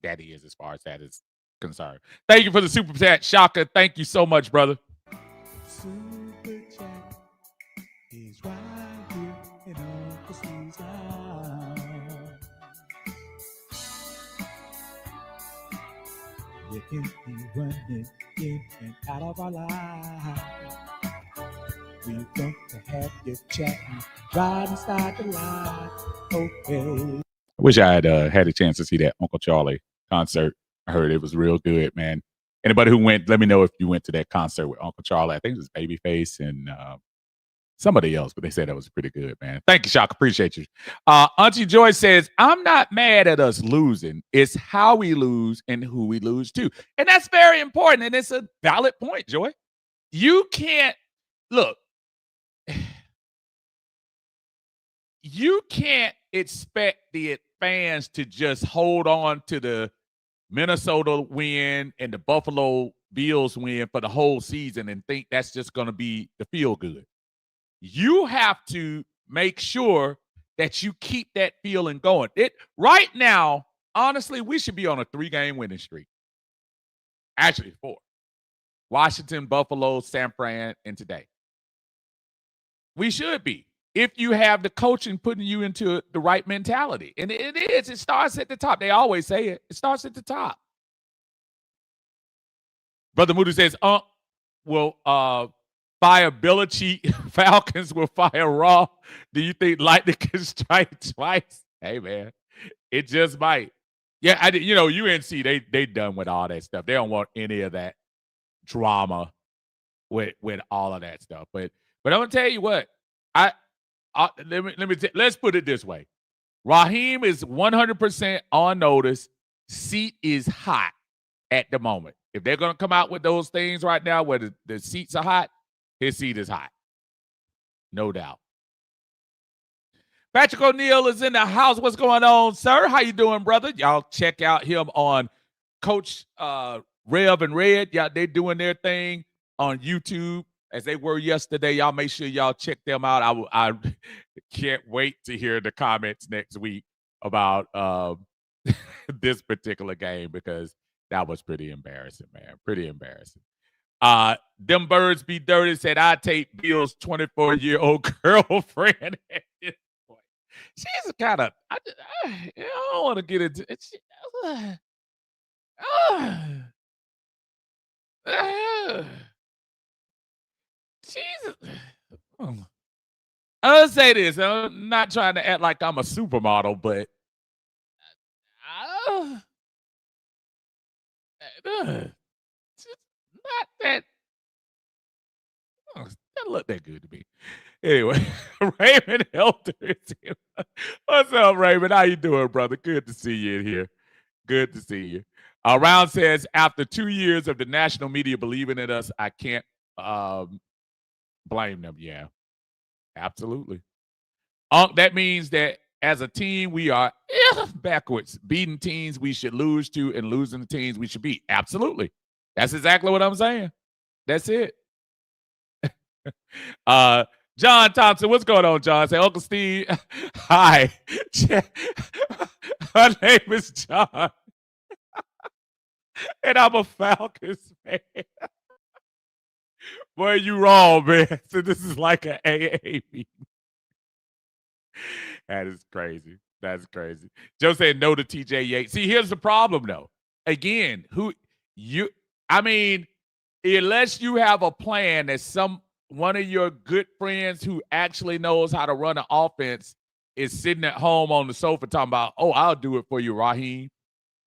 that is as far as that is concerned. Thank you for the super chat, Shaka. Thank you so much, brother. Super chat is right here in Uncle Steve's house. You can be running in and out of our lives. We want to have you chatting right inside the line. Okay. I wish I had a chance to see that Uncle Charlie concert. I heard it was real good, man. Anybody who went, let me know if you went to that concert with Uncle Charlie. I think it was Babyface and somebody else, but they said that was pretty good, man. Thank you, Shock. Appreciate you. Auntie Joy says, I'm not mad at us losing. It's how we lose and who we lose to. And that's very important. And it's a valid point, Joy. You can't, look, you can't expect the fans to just hold on to the Minnesota win and the Buffalo Bills win for the whole season and think that's just going to be the feel good. You have to make sure that you keep that feeling going. Right now, honestly, we should be on a 3-game winning streak. Actually, 4. Washington, Buffalo, San Fran, and today. We should be. If you have the coaching putting you into the right mentality. And it is. It starts at the top. They always say it. It starts at the top. Brother Moody says, will fire Belichick, Falcons will fire Raw. Do you think lightning can strike twice? Hey, man, it just might. Yeah, UNC, they done with all that stuff. They don't want any of that drama with all of that stuff. But I'm going to tell you what. Let's put it this way. Raheem is 100% on notice. Seat is hot at the moment. If they're going to come out with those things right now where the seats are hot, his seat is hot. No doubt. Patrick O'Neal is in the house. What's going on, sir? How you doing, brother? Y'all check out him on Coach Rev and Red. Yeah, they're doing their thing on YouTube. As they were yesterday, y'all make sure y'all check them out. I can't wait to hear the comments next week about this particular game because that was pretty embarrassing, man. Pretty embarrassing. Them birds be dirty said, I take Bill's 24-year-old girlfriend at this point. She's kind of, I don't want to get into it. Jesus. I'll say this. I'm not trying to act like I'm a supermodel, but not that. Doesn't look that good to me. Anyway, Raymond Helter is here. What's up, Raymond? How you doing, brother? Good to see you in here. Good to see you. Round says, after 2 years of the national media believing in us, I can't blame them. Yeah, absolutely. That means that as a team, we are backwards. Beating teams we should lose to and losing the teams we should beat. Absolutely. That's exactly what I'm saying. That's it. John Thompson, what's going on, John? Say, Uncle Steve, hi. My name is John. And I'm a Falcons fan. Boy, you wrong, man. So this is like an AA meeting. That is crazy. That's crazy. Joe said no to TJ Yates. See, here's the problem, though. Again, unless you have a plan that one of your good friends who actually knows how to run an offense is sitting at home on the sofa talking about, oh, I'll do it for you, Raheem.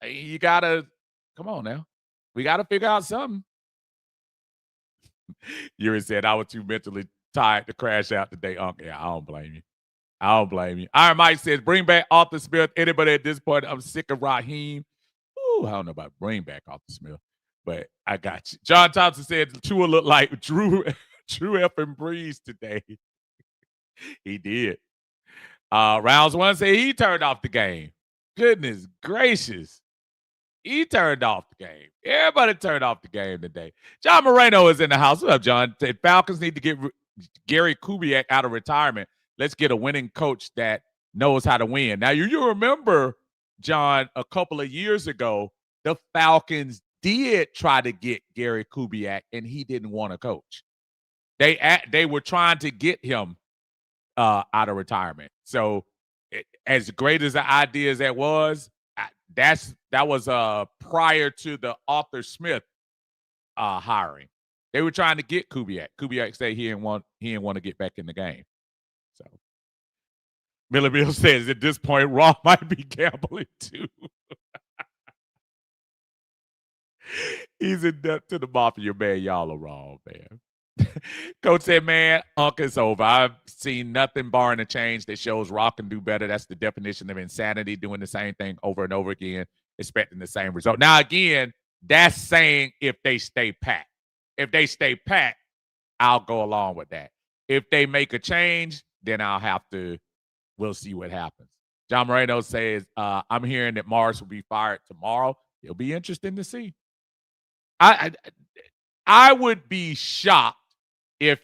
You got to, come on now. We got to figure out something. Yuri said, I was too mentally tired to crash out today, Uncle. Yeah, I don't blame you. I don't blame you. Iron Mike says, bring back Arthur Smith. Anybody at this point, I'm sick of Raheem. Ooh, I don't know about bring back Arthur Smith, but I got you. John Thompson said, Tua looked like Drew effing Brees today. He did. Rounds one say he turned off the game. Goodness gracious. He turned off the game. Everybody turned off the game today. John Moreno is in the house. What's up, John? Said Falcons need to get Gary Kubiak out of retirement. Let's get a winning coach that knows how to win. Now, you remember, John, a couple of years ago, the Falcons did try to get Gary Kubiak, and he didn't want to coach. They were trying to get him out of retirement. So, as great as the idea as that was, that was prior to the Arthur Smith hiring. They were trying to get Kubiak. Kubiak said he didn't want to get back in the game. So Miller Bill says at this point, Raw might be gambling too. He's in debt to the mafia, man. Y'all are wrong, man. Coach said, man, Unc is over. I've seen nothing barring a change that shows Rock can do better. That's the definition of insanity, doing the same thing over and over again, expecting the same result. Now, again, that's saying if they stay pat. If they stay pat, I'll go along with that. If they make a change, then we'll see what happens. John Moreno says, I'm hearing that Morris will be fired tomorrow. It'll be interesting to see. I would be shocked if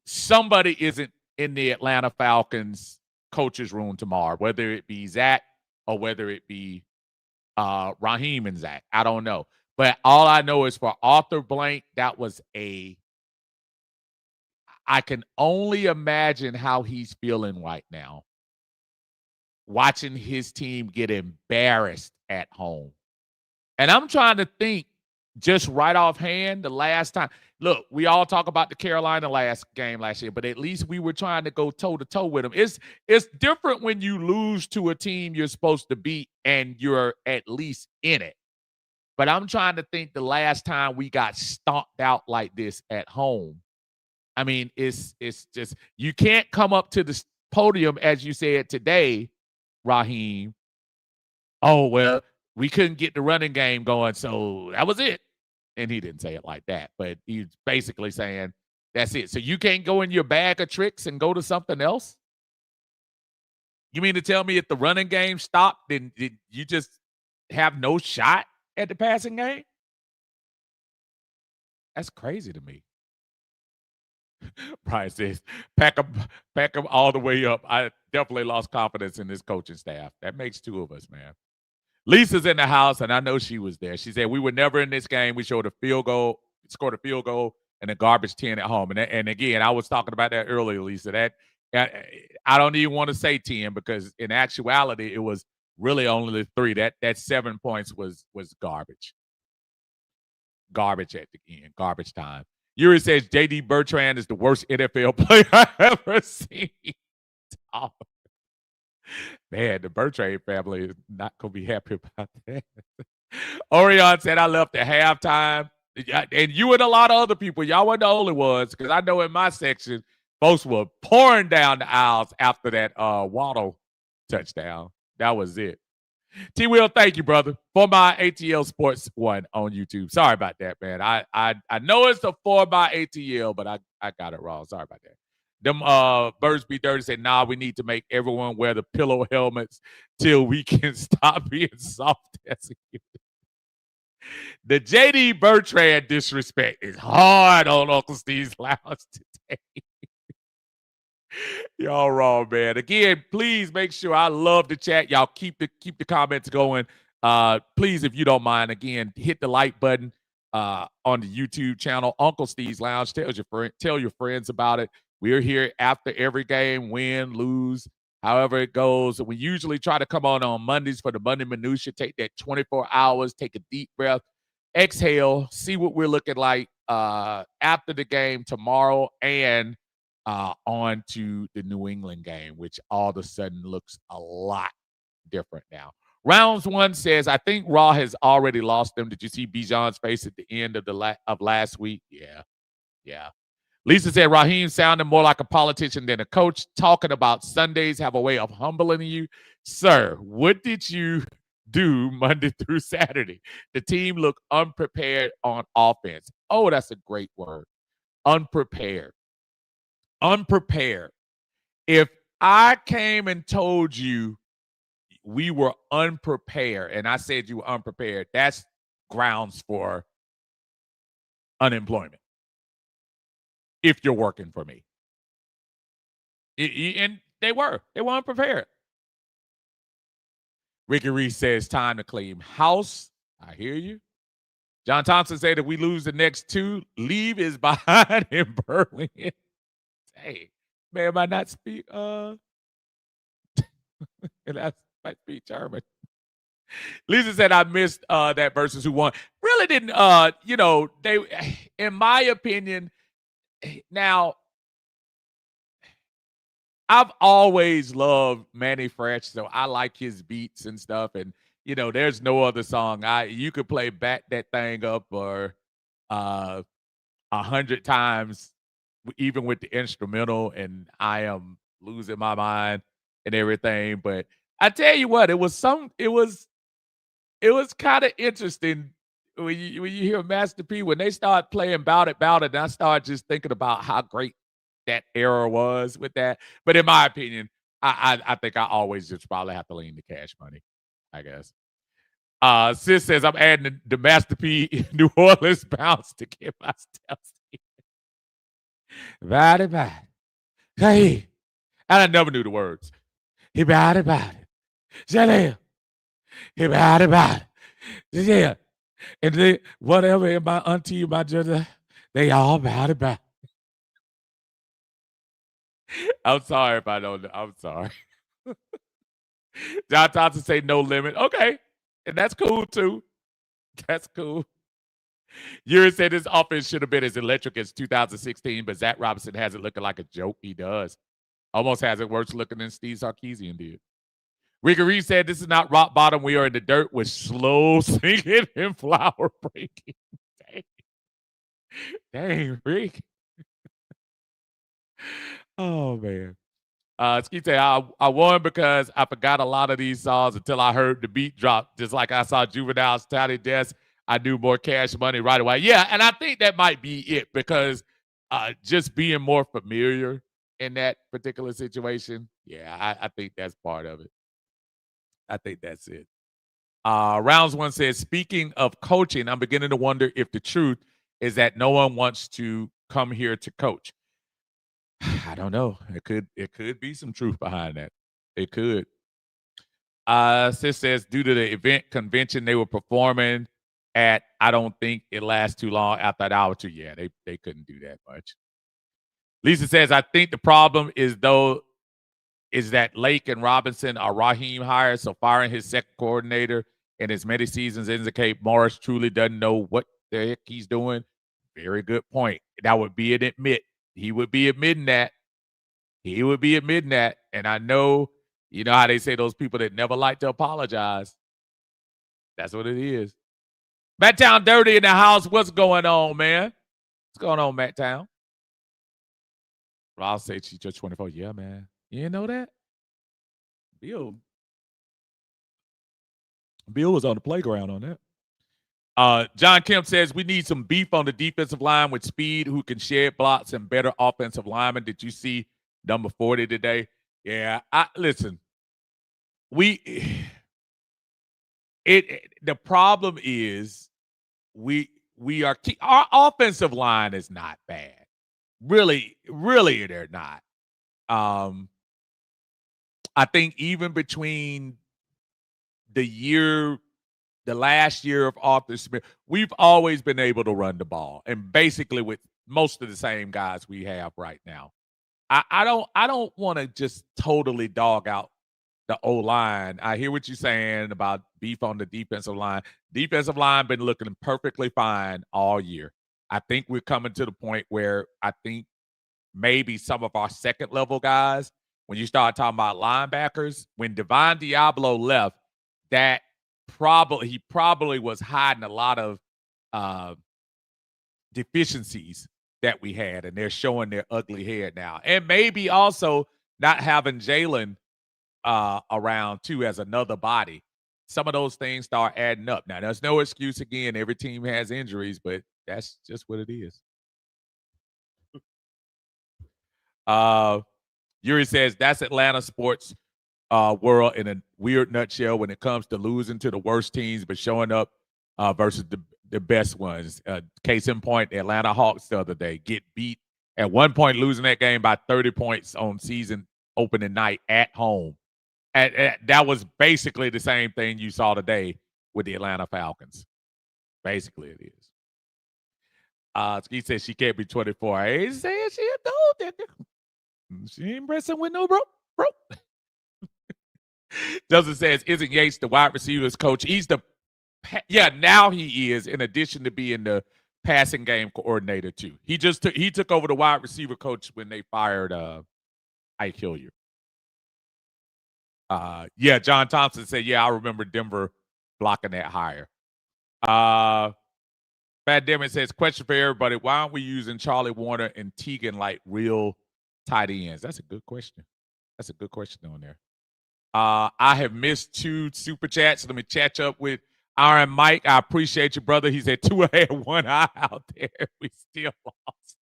somebody isn't in the Atlanta Falcons coach's room tomorrow, whether it be Zach or whether it be Raheem and Zach. I don't know. But all I know is for Arthur Blank, I can only imagine how he's feeling right now, watching his team get embarrassed at home. And I'm trying to think just right offhand the last time. Look, we all talk about the Carolina game last year, but at least we were trying to go toe-to-toe with them. It's different when you lose to a team you're supposed to beat and you're at least in it. But I'm trying to think the last time we got stomped out like this at home. I mean, it's just you can't come up to the podium, as you said today, Raheem. Oh, well, we couldn't get the running game going, so that was it. And he didn't say it like that, but he's basically saying that's it. So you can't go in your bag of tricks and go to something else? You mean to tell me if the running game stopped, then did you just have no shot at the passing game? That's crazy to me. Brian says, pack them all the way up. I definitely lost confidence in this coaching staff. That makes two of us, man. Lisa's in the house, and I know she was there. She said, we were never in this game. We scored a field goal, and a garbage 10 at home. And again, I was talking about that earlier, Lisa. That I don't even want to say 10 because in actuality, it was really only the 3. That 7 points was garbage. Garbage at the end. Garbage time. Yuri says J.D. Bertrand is the worst NFL player I've ever seen. Oh. Man, the Bertrand family is not going to be happy about that. Orion said, I left at halftime. And you and a lot of other people, y'all weren't the only ones, because I know in my section, folks were pouring down the aisles after that Waddle touchdown. That was it. T-Will, thank you, brother, for my ATL Sports 1 on YouTube. Sorry about that, man. I know it's a 4 by ATL, but I got it wrong. Sorry about that. Them Birds Be Dirty said, nah, we need to make everyone wear the pillow helmets till we can stop being soft as a The J.D. Bertrand disrespect is hard on Uncle Steve's Lounge today. Y'all wrong, man. Again, please make sure I love the chat. Y'all keep the comments going. Please, if you don't mind, again, hit the like button on the YouTube channel. Uncle Steve's Lounge. Tell your friends about it. We're here after every game, win, lose, however it goes. We usually try to come on Mondays for the Monday Minutia. Take that 24 hours, take a deep breath, exhale, see what we're looking like after the game tomorrow and on to the New England game, which all of a sudden looks a lot different now. Rounds 1 says, I think Raw has already lost them. Did you see Bijan's face at the end of last week? Yeah. Lisa said, Raheem sounded more like a politician than a coach. Talking about Sundays have a way of humbling you. Sir, what did you do Monday through Saturday? The team looked unprepared on offense. Oh, that's a great word. Unprepared. If I came and told you we were unprepared, and I said you were unprepared, that's grounds for unemployment if you're working for me. And they were unprepared. Ricky Reese says, time to clean house. I hear you. John Thompson said, if we lose the next two, leave is behind in Berlin. Hey, man, am I not speak? And I might speak German. Lisa said, I missed that versus who won. Really didn't, they, in my opinion, now, I've always loved Manny Fresh, so I like his beats and stuff. And there's no other song you could play Back That Thing Up or 100 times, even with the instrumental, and I am losing my mind and everything. But I tell you what, it was kind of interesting when you hear Master P when they start playing Bout It, and I start just thinking about how great that era was with that. But in my opinion, I think I always just probably have to lean to Cash Money, I guess. Sis says I'm adding the Master P New Orleans bounce to get my steps. Body. Hey. And I never knew the words. He body. Jaleel. He body. Yeah. And they, whatever in my auntie, my judge, they all body. I'm sorry if I don't know. I'm sorry. John Thompson say no limit. Okay. And that's cool too. That's cool. Yuri said this offense should have been as electric as 2016, but Zach Robinson has it looking like a joke. He does. Almost has it worse looking than Steve Sarkisian did. Ricky Reed said this is not rock bottom. We are in the dirt with slow singing and flower breaking. Dang, Rick. Oh, man. Ski say, I won because I forgot a lot of these songs until I heard the beat drop. Just like I saw Juvenile's Tiny Desk, I knew more Cash Money right away. Yeah, and I think that might be it because just being more familiar in that particular situation, yeah, I think that's part of it. I think that's it. Rounds one says, speaking of coaching, I'm beginning to wonder if the truth is that no one wants to come here to coach. I don't know. It could be some truth behind that. It could. Sis says due to the event convention they were performing at, I don't think it lasts too long after an hour or two. Yeah, they couldn't do that much. Lisa says, I think the problem is that Lake and Robinson are Raheem hires, so firing his second coordinator in as many seasons indicate Morris truly doesn't know what the heck he's doing. Very good point. That would be an admit. He would be admitting that. He would be admitting that. And I know, you know how they say those people that never like to apologize. That's what it is. Matt Town Dirty in the house. What's going on, man? What's going on, Matt Town? Ross said she's just 24. Yeah, man. You didn't know that? Bill was on the playground on that. John Kemp says we need some beef on the defensive line with speed, who can shed blocks and better offensive linemen. Did you see number 40 today? Yeah, listen. The problem is our offensive line is not bad. Really, they're not. I think even between the last year of Arthur Smith, we've always been able to run the ball, and basically with most of the same guys we have right now. I don't want to just totally dog out the O-line. I hear what you're saying about beef on the defensive line. Defensive line been looking perfectly fine all year. I think we're coming to the point where I think maybe some of our second level guys, when you start talking about linebackers, when Devon Diablo left, that he probably was hiding a lot of deficiencies that we had, and they're showing their ugly head now. And maybe also not having Jalen around too as another body. Some of those things start adding up. Now, there's no excuse again. Every team has injuries, but that's just what it is. Yuri says that's Atlanta sports world in weird nutshell when it comes to losing to the worst teams, but showing up versus the best ones. Case in point, the Atlanta Hawks the other day get beat at one point, losing that game by 30 points on season opening night at home. And that was basically the same thing you saw today with the Atlanta Falcons. Basically, it is. Ski says she can't be 24. I ain't saying she adult. She ain't messing with no bro. Justin says, isn't Yates the wide receivers coach? He's now he is, in addition to being the passing game coordinator too. He took over the wide receiver coach when they fired Ike Hilliard. John Thompson said, I remember Denver blocking that hire. Bad Demon says, question for everybody. Why aren't we using Charlie Warner and Teagan like real tight ends? That's a good question. That's a good question on there. I have missed 2 super chats. Let me catch up with Iron Mike. I appreciate you, brother. He said 2 had 1 eye out there. We still lost.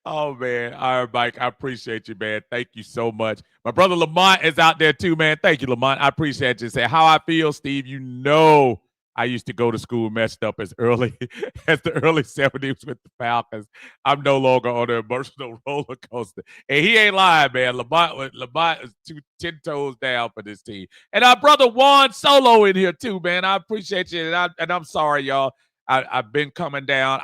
Oh, man. Iron Mike, I appreciate you, man. Thank you so much. My brother Lamont is out there too, man. Thank you, Lamont. I appreciate you. Say how I feel, Steve. You know I used to go to school messed up as early as the early 70s with the Falcons. I'm no longer on an emotional roller coaster. And he ain't lying, man. Lamont is 10 toes down for this team. And our brother Juan Solo in here too, man. I appreciate you. And I'm sorry, y'all. I've been coming down.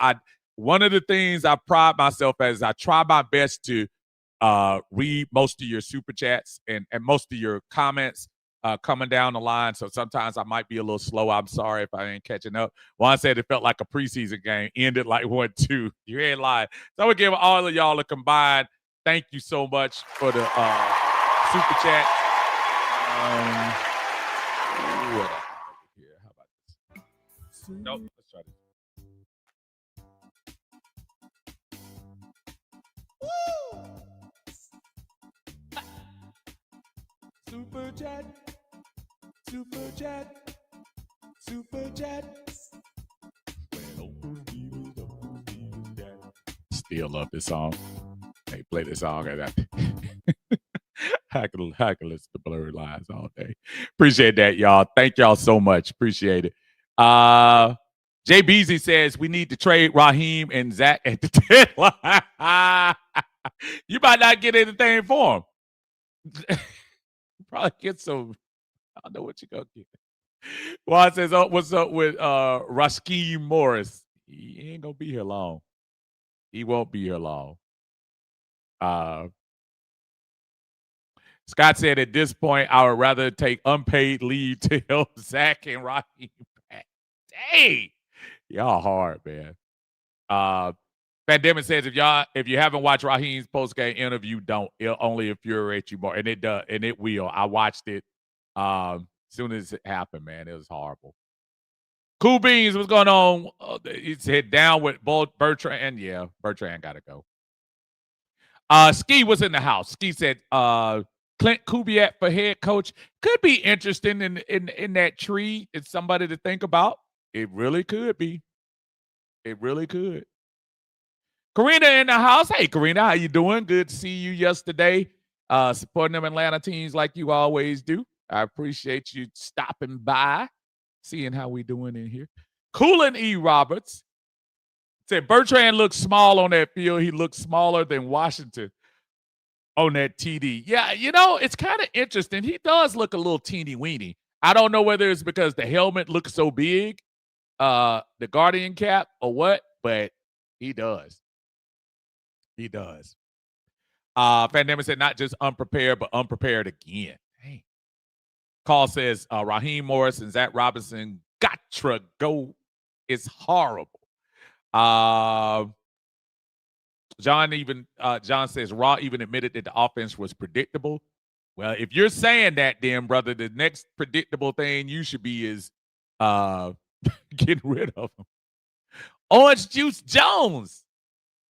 One of the things I pride myself as, I try my best to read most of your super chats and most of your comments coming down the line. So sometimes I might be a little slow. I'm sorry if I ain't catching up. Juan said it felt like a preseason game, ended like 1-2. You ain't lying. So I would give all of y'all a combined thank you so much for the super chat. What here? How about this? Nope. Let's try this. Woo! Super chat. Super chat. Super chat. Still love this song. Hey, play this song. I can listen to Blurred Lines all day. Appreciate that, y'all. Thank y'all so much. Appreciate it. Jay Beasley says we need to trade Raheem and Zach at the deadline. You might not get anything for him. Probably get some. I don't know what you're gonna get. Juan says, what's up with Rasheem Morris? He ain't gonna be here long. He won't be here long. Scott said at this point, I would rather take unpaid leave to help Zach and Raheem back. Dang. Y'all hard, man. Van Demon says if you haven't watched Raheem's post-game interview, don't. It'll only infuriate you more. And it does, and it will. I watched it as soon as it happened, man. It was horrible. Cool Beans, what's going on? He said down with Bertrand. Yeah, Bertrand gotta go. Ski was in the house. Ski said Clint Kubiak for head coach could be interesting in that tree. It's somebody to think about. It really could be. It really could. Karina in the house. Hey, Karina, how you doing? Good to see you yesterday. Supporting them Atlanta teams like you always do. I appreciate you stopping by, seeing how we doing in here. Coolin E. Roberts said Bertrand looks small on that field. He looks smaller than Washington on that TD. Yeah, it's kind of interesting. He does look a little teeny weeny. I don't know whether it's because the helmet looks so big, the Guardian cap, or what, but he does. He does. Van Damme said not just unprepared, but unprepared again. Dang. Call says Raheem Morris and Zach Robinson gotta go. It's horrible. John says Raw even admitted that the offense was predictable. Well, if you're saying that, then brother, the next predictable thing you should be is getting rid of him. Orange Juice Jones.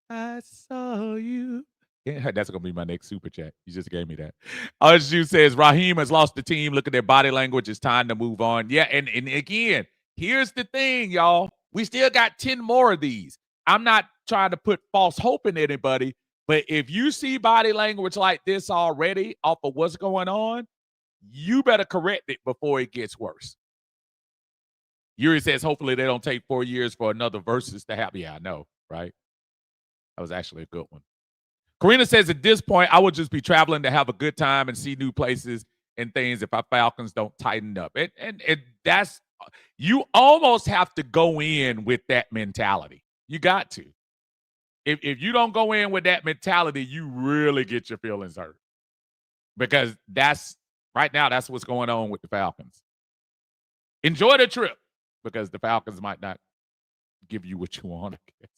I saw you. Yeah, that's going to be my next super chat. You just gave me that. Orange Juice says Raheem has lost the team. Look at their body language. It's time to move on. Yeah, and again, here's the thing, y'all. We still got 10 more of these. I'm not trying to put false hope in anybody, but if you see body language like this already off of what's going on, you better correct it before it gets worse. Yuri says, hopefully they don't take 4 years for another versus to happen. Yeah, I know, right? That was actually a good one. Karina says, at this point, I would just be traveling to have a good time and see new places and things if our Falcons don't tighten up. And that's, you almost have to go in with that mentality. You got to. If you don't go in with that mentality, you really get your feelings hurt. Because that's, right now, that's what's going on with the Falcons. Enjoy the trip, because the Falcons might not give you what you want, I guess.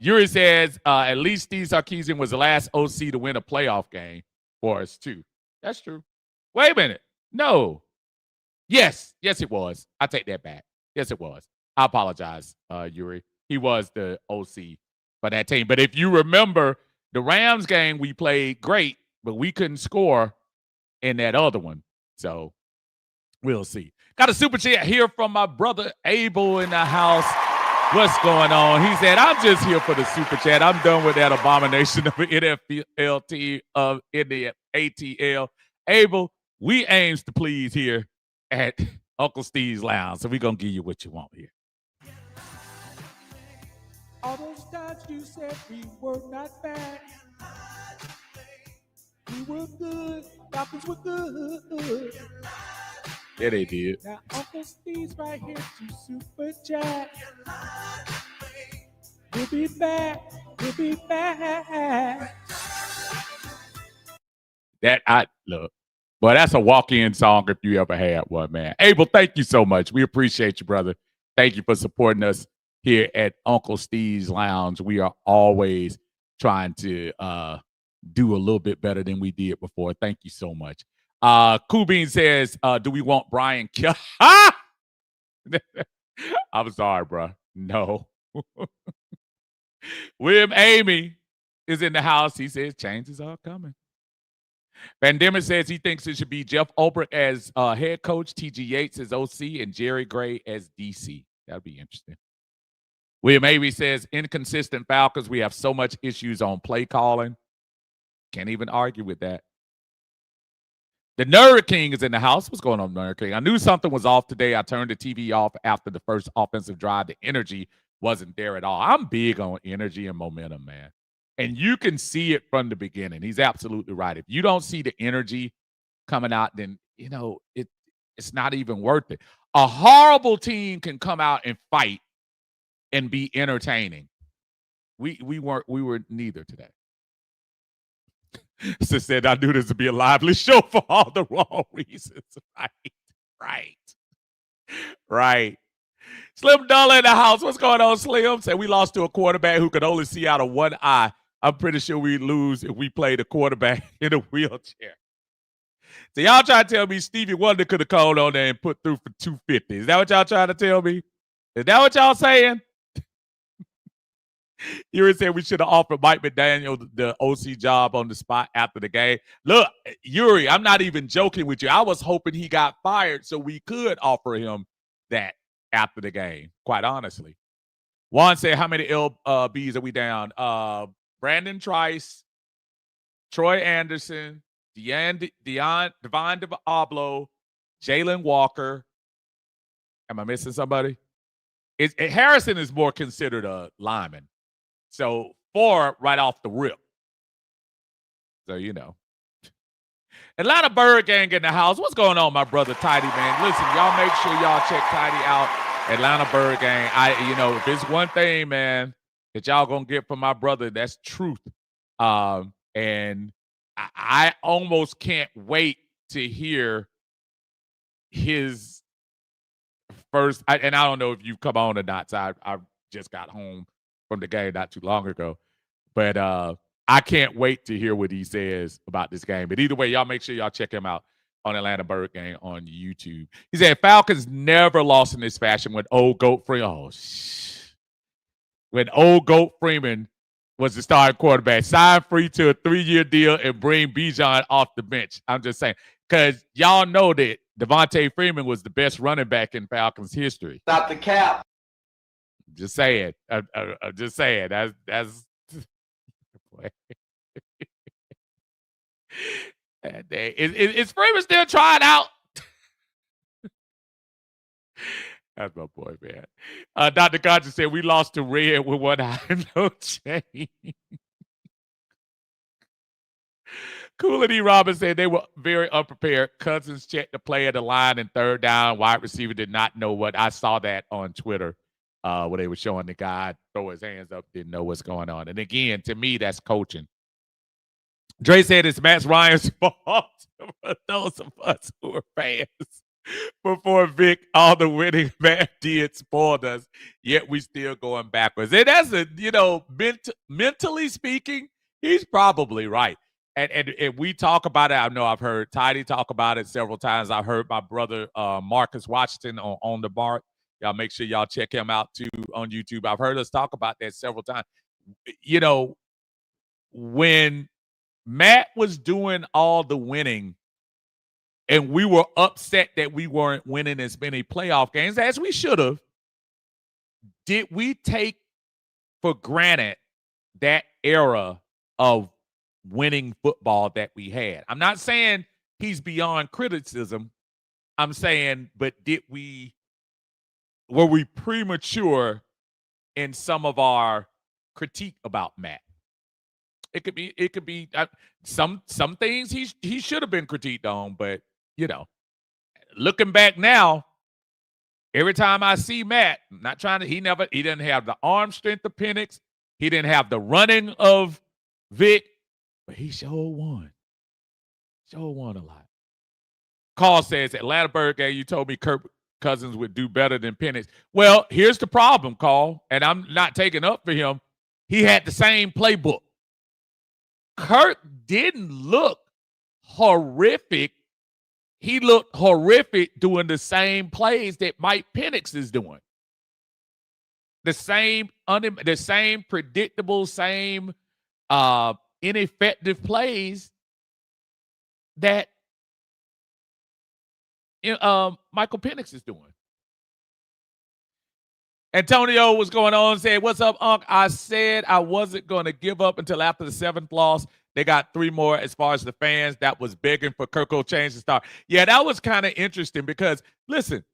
Yuri says, at least Steve Sarkisian was the last OC to win a playoff game for us, too. That's true. Wait a minute. No. Yes, it was. I take that back. Yes, it was. I apologize, Yuri. He was the OC for that team. But if you remember, the Rams game, we played great, but we couldn't score in that other one. So we'll see. Got a super chat here from my brother Abel in the house. What's going on? He said, I'm just here for the super chat. I'm done with that abomination of an NFL team in the ATL. Abel, we aims to please here at Uncle Steve's Lounge. So we're going to give you what you want here. All those times you said we were not bad. We were good. Falcons were good. Yeah, they did. Now Uncle Steve's right here to super chat. We'll be back. We'll be back. Look, boy, that's a walk-in song if you ever had one, man. Abel, thank you so much. We appreciate you, brother. Thank you for supporting us here at Uncle Steve's Lounge. We are always trying to do a little bit better than we did before. Thank you so much. Cool Bean says, do we want Brian Kelly? I'm sorry, bro. No. William Amy is in the house. He says changes are coming. Van Dimmer says he thinks it should be Jeff Ulbrich as head coach, T.G. Yates as OC, and Jerry Gray as DC. That'd be interesting. William Amy says, inconsistent Falcons. We have so much issues on play calling. Can't even argue with that. The Nerd King is in the house. What's going on, Nerd King? I knew something was off today. I turned the TV off after the first offensive drive. The energy wasn't there at all. I'm big on energy and momentum, man. And you can see it from the beginning. He's absolutely right. If you don't see the energy coming out, then, it's not even worth it. A horrible team can come out and fight and be entertaining. We were neither today. Sister said, I knew this would be a lively show for all the wrong reasons. Right. Slim Dollar in the house. What's going on, Slim? Said we lost to a quarterback who could only see out of one eye. I'm pretty sure we'd lose if we played a quarterback in a wheelchair. So y'all trying to tell me Stevie Wonder could have called on there and put through for 250. Is that what y'all trying to tell me? Is that what y'all saying? Yuri said we should have offered Mike McDaniel the OC job on the spot after the game. Look, Yuri, I'm not even joking with you. I was hoping he got fired so we could offer him that after the game, quite honestly. Juan said, how many LBs are we down? Brandon Trice, Troy Anderson, Devon Diablo, Jalen Walker. Am I missing somebody? Harrison is more considered a lineman. So 4 right off the rip. So, Atlanta Bird Gang in the house. What's going on, my brother Tidy, man? Listen, y'all make sure y'all check Tidy out. Atlanta Bird Gang. If it's one thing, man, that y'all gonna get from my brother, that's truth. And I almost can't wait to hear his first. And I don't know if you've come on or not. So I just got home from the game not too long ago. But I can't wait to hear what he says about this game. But either way, y'all make sure y'all check him out on Atlanta Bird Gang on YouTube. He said Falcons never lost in this fashion when old Goat Freeman. When old Goat Freeman was the starting quarterback. Sign free to a 3-year deal and bring Bijan off the bench. I'm just saying. Because y'all know that Devontae Freeman was the best running back in Falcons history. Stop the cap. Just saying. I'm just saying. That's Is Freeman still trying out? That's my boy, man. Dr. Conscious said we lost to Red with one eye and no chain. Cooley Robbins said they were very unprepared. Cousins checked the play at the line and third down. Wide receiver did not know what. I saw that on Twitter where they were showing the guy throw his hands up, didn't know what's going on. And again, to me, that's coaching. Dre said it's Matt Ryan's fault for those of us who are fans. Before Vic, all the winning Matt did spoiled us, yet we still going backwards. And that's mentally speaking, he's probably right. And we talk about it. I know I've heard Tidy talk about it several times. I've heard my brother Marcus Washington on the Mark. Y'all make sure y'all check him out too on YouTube. I've heard us talk about that several times. You know, when Matt was doing all the winning and we were upset that we weren't winning as many playoff games as we should have, did we take for granted that era of winning football that we had? I'm not saying he's beyond criticism. I'm saying, but were we premature in some of our critique about Matt? It could be some things he should have been critiqued on, but you know, looking back now, every time I see Matt, I'm not trying to, he didn't have the arm strength of Penix. He didn't have the running of Vic, but he sure won. Sure won a lot. Carl says, Atlanta Bird game, you told me Kirk Cousins would do better than Penix. Well, here's the problem, Carl, and I'm not taking up for him. He had the same playbook. Kirk didn't look horrific. He looked horrific doing the same plays that Mike Penix is doing. The same predictable, same ineffective plays that Michael Penix is doing. Antonio was going on and said, "What's up, Unc? I said I wasn't going to give up until after the 7th loss. They got 3 more as far as the fans that was begging for Kirko change to start." Yeah, that was kind of interesting because, listen,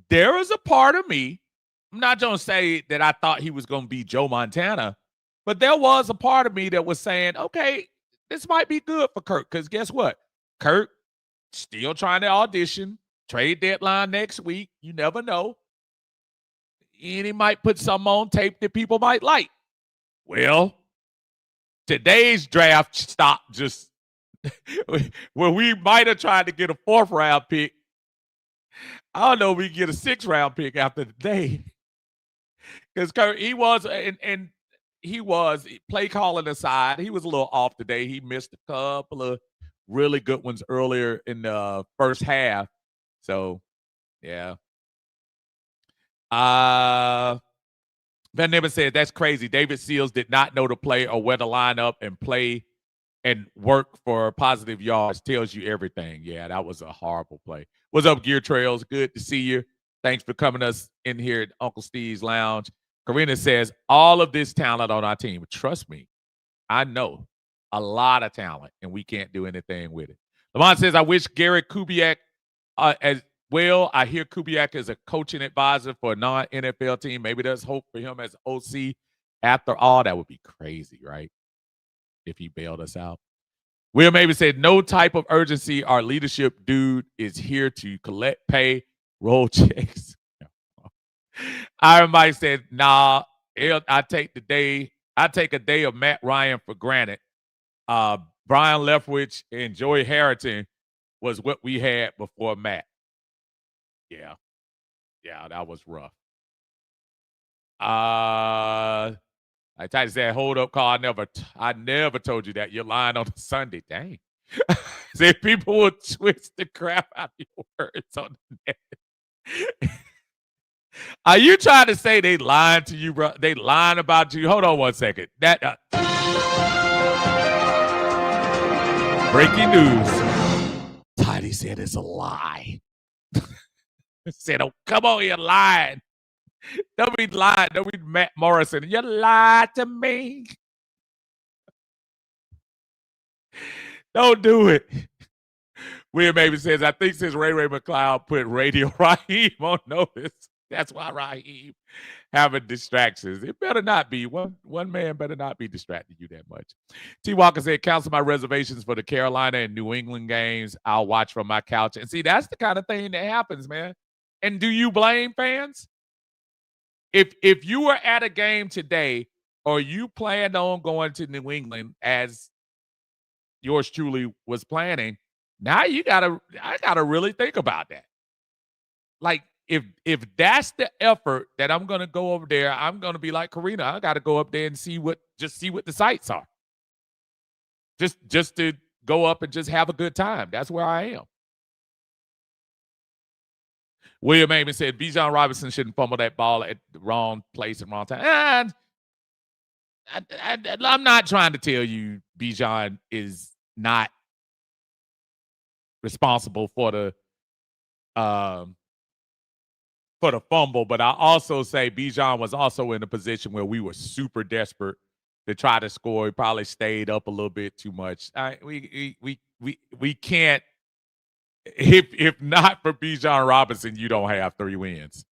there is a part of me, I'm not going to say that I thought he was going to be Joe Montana, but there was a part of me that was saying, okay, this might be good for Kirk because guess what? Kirk still trying to audition, trade deadline next week. You never know. And he might put something on tape that people might like. Well, today's draft stock just well, we might have tried to get a 4th round pick. I don't know if we can get a 6th round pick after today. Because he was, and he was, play calling aside, he was a little off today. He missed a couple of really good ones earlier in the first half. So, yeah. Van Niven said, that's crazy. David Seals did not know to play or where to line up and play and work for positive yards. Tells you everything. Yeah, that was a horrible play. What's up, Gear Trails? Good to see you. Thanks for coming us in here at Uncle Steve's Lounge. Karina says, all of this talent on our team. Trust me, I know a lot of talent, and we can't do anything with it. Lamont says, I wish Gary Kubiak as well. I hear Kubiak is a coaching advisor for a non-NFL team. Maybe there's hope for him as OC. After all, that would be crazy, right? If he bailed us out. Will maybe said, no type of urgency. Our leadership dude is here to collect pay, roll checks. Iron Mike said, nah, I take a day of Matt Ryan for granted. Brian Leftwich and Joey Harrington was what we had before Matt. Yeah, that was rough. I tried to say, hold up, Carl. I never told you that. You're lying on Sunday. Dang. Say people will twist the crap out of your words on the net. Are you trying to say they lying to you, bro? They lying about you? Hold on one second. That breaking news. Tidy said it's a lie. Said, oh, come on here lying. Don't be lying. Don't be Matt Morrison. You lied to me. Don't do it. William Maven says, I think since Ray McLeod put Radio Raheem on notice, that's why Raheem having distractions. It better not be. One man better not be distracting you that much. T. Walker said, cancel my reservations for the Carolina and New England games. I'll watch from my couch. And see, that's the kind of thing that happens, man. And do you blame fans? If you were at a game today or you planned on going to New England as yours truly was planning, now I gotta really think about that. Like, if that's the effort that I'm gonna go over there, I'm gonna be like Karina. I gotta go up there and see what the sights are. Just to go up and just have a good time. That's where I am. William Maven said Bijan Robinson shouldn't fumble that ball at the wrong place and wrong time. And I'm not trying to tell you Bijan is not responsible for the fumble, but I also say Bijan was also in a position where we were super desperate to try to score. He probably stayed up a little bit too much. We can't. If not for Bijan Robinson, you don't have 3 wins.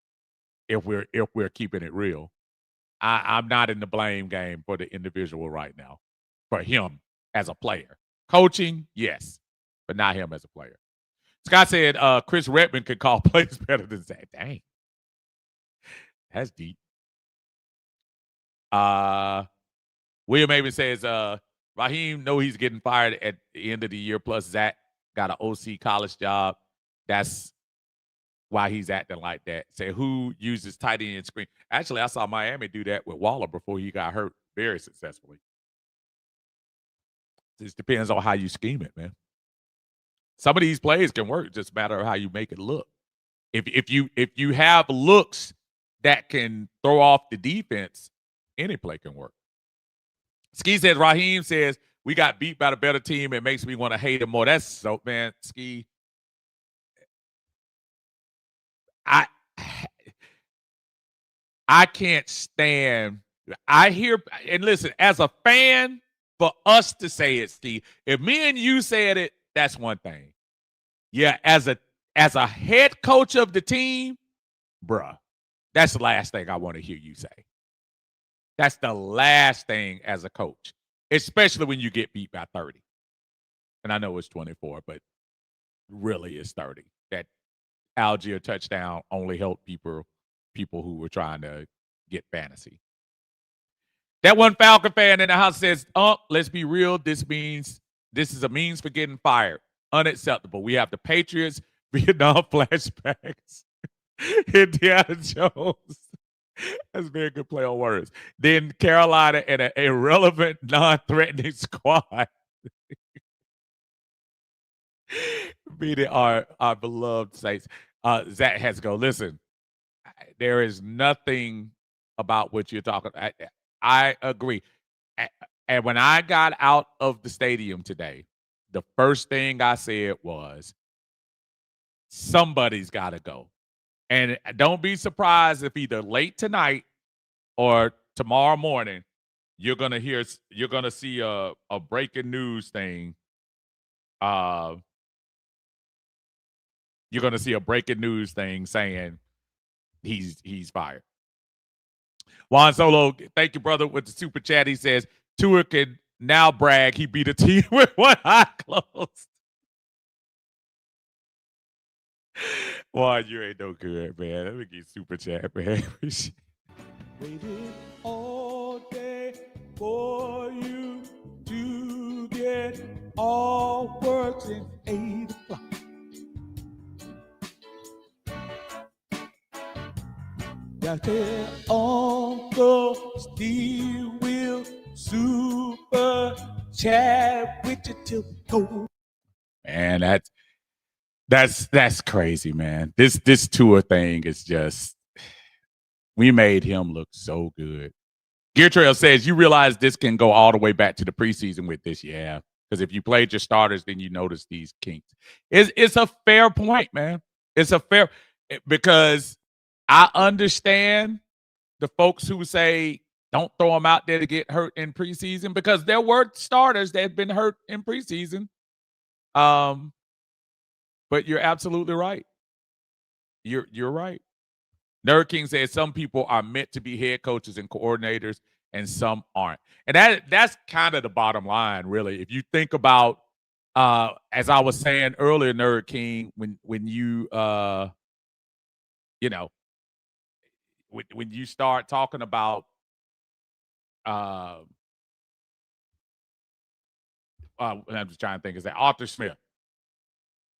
If we're keeping it real, I'm not in the blame game for the individual right now. For him as a player, coaching, yes, but not him as a player. Scott said Chris Redmond could call plays better than Zach. Dang, that's deep. William Maven says Raheem know he's getting fired at the end of the year. Plus Zach got an OC college job. That's why he's acting like that. Say who uses tight end screen. Actually, I saw Miami do that with Waller before he got hurt very successfully. It just depends on how you scheme it, man. Some of these plays can work, just matter of how you make it look. If you have looks that can throw off the defense, any play can work. Ski says, Raheem says, we got beat by the better team. It makes me want to hate him more. That's so, man, Ski. I can't stand. I hear, and listen, as a fan, for us to say it, Steve, if me and you said it, that's one thing. Yeah, as a head coach of the team, bruh, that's the last thing I want to hear you say. That's the last thing as a coach, especially when you get beat by 30. And I know it's 24, but really it's 30. That Algier touchdown only helped people who were trying to get fantasy. That one Falcon fan in the house says, let's be real. This is a means for getting fired. Unacceptable. We have the Patriots, Vietnam flashbacks, Indiana Jones. That's a very good play on words. Then Carolina and an irrelevant, non-threatening squad. Beating our beloved Saints. Zach has to go. Listen, there is nothing about what you're talking about. I agree. And when I got out of the stadium today, the first thing I said was, somebody's got to go. And don't be surprised if either late tonight or tomorrow morning, you're going to see a breaking news thing. You're going to see a breaking news thing saying he's fired. Juan Solo, thank you, brother, with the super chat. He says, Tua can now brag he beat a team with one eye closed. Juan, you ain't no good, man. Let me get super chat, man. Waited all day for you to get all works in 8 o'clock. Got there, Uncle Steve will super chat with you till we go. Man, that's crazy, man. This tour thing is just, we made him look so good. Gear Trail says, you realize this can go all the way back to the preseason with this. Yeah, because if you played your starters, then you notice these kinks. It's a fair point, man. It's a fair, because I understand the folks who say Don't throw them out there to get hurt in preseason, because there were starters that had been hurt in preseason. But you're absolutely right. You're right. Nerd King says some people are meant to be head coaches and coordinators, and some aren't. And that's kind of the bottom line, really. If you think about, as I was saying earlier, Nerd King, when you you know, when you start talking about I'm just trying to think, is that Arthur Smith?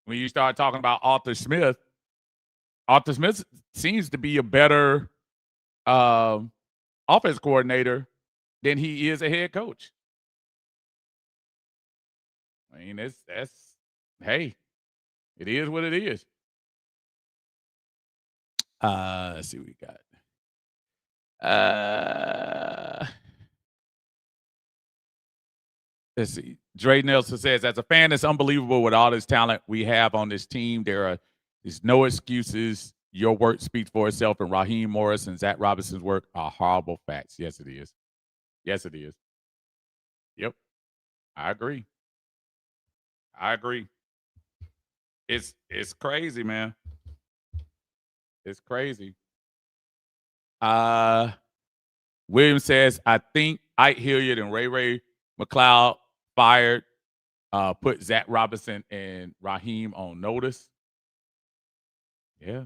When you start talking about Arthur Smith seems to be a better offense coordinator than he is a head coach. I mean, that's hey, it is what it is. Let's see what we got. Let's see. Dre Nelson says, as a fan, it's unbelievable with all this talent we have on this team. There's no excuses. Your work speaks for itself, and Raheem Morris and Zach Robinson's work are horrible facts. Yes, it is. Yes, it is. Yep. I agree. It's crazy, man. It's crazy. William says, I think Ike Hilliard and Ray McLeod fired, put Zach Robinson and Raheem on notice. Yeah.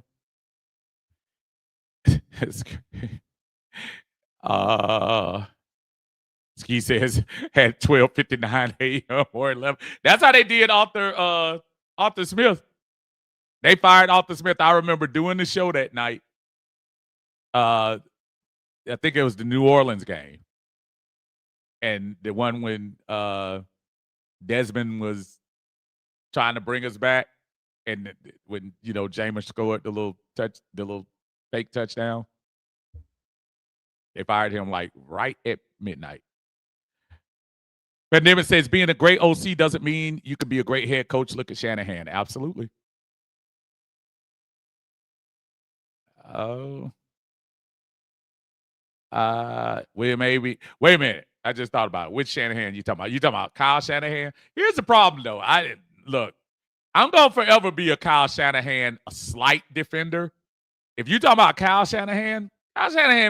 Ski says had 12:59 a.m. or 11. That's how they did Arthur Smith. They fired Arthur Smith. I remember doing the show that night. I think it was the New Orleans game. And the one when Desmond was trying to bring us back, and when Jameis scored the little fake touchdown, they fired him like right at midnight. But Niven says being a great OC doesn't mean you can be a great head coach. Look at Shanahan. Absolutely. Oh. Wait a minute. I just thought about it. Which Shanahan you talking about? You talking about Kyle Shanahan? Here's the problem, though. I'm gonna forever be a Kyle Shanahan, a slight defender. If you talking about Kyle Shanahan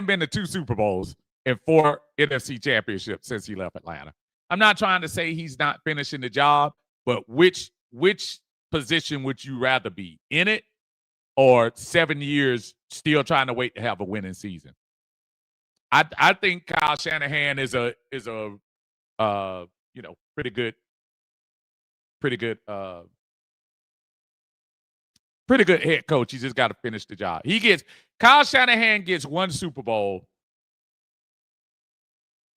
been to 2 Super Bowls and 4 NFC championships since he left Atlanta. I'm not trying to say he's not finishing the job, but which position would you rather be, in it or 7 years still trying to wait to have a winning season? I think Kyle Shanahan is a pretty good head coach. He's just got to finish the job. Kyle Shanahan gets 1 Super Bowl.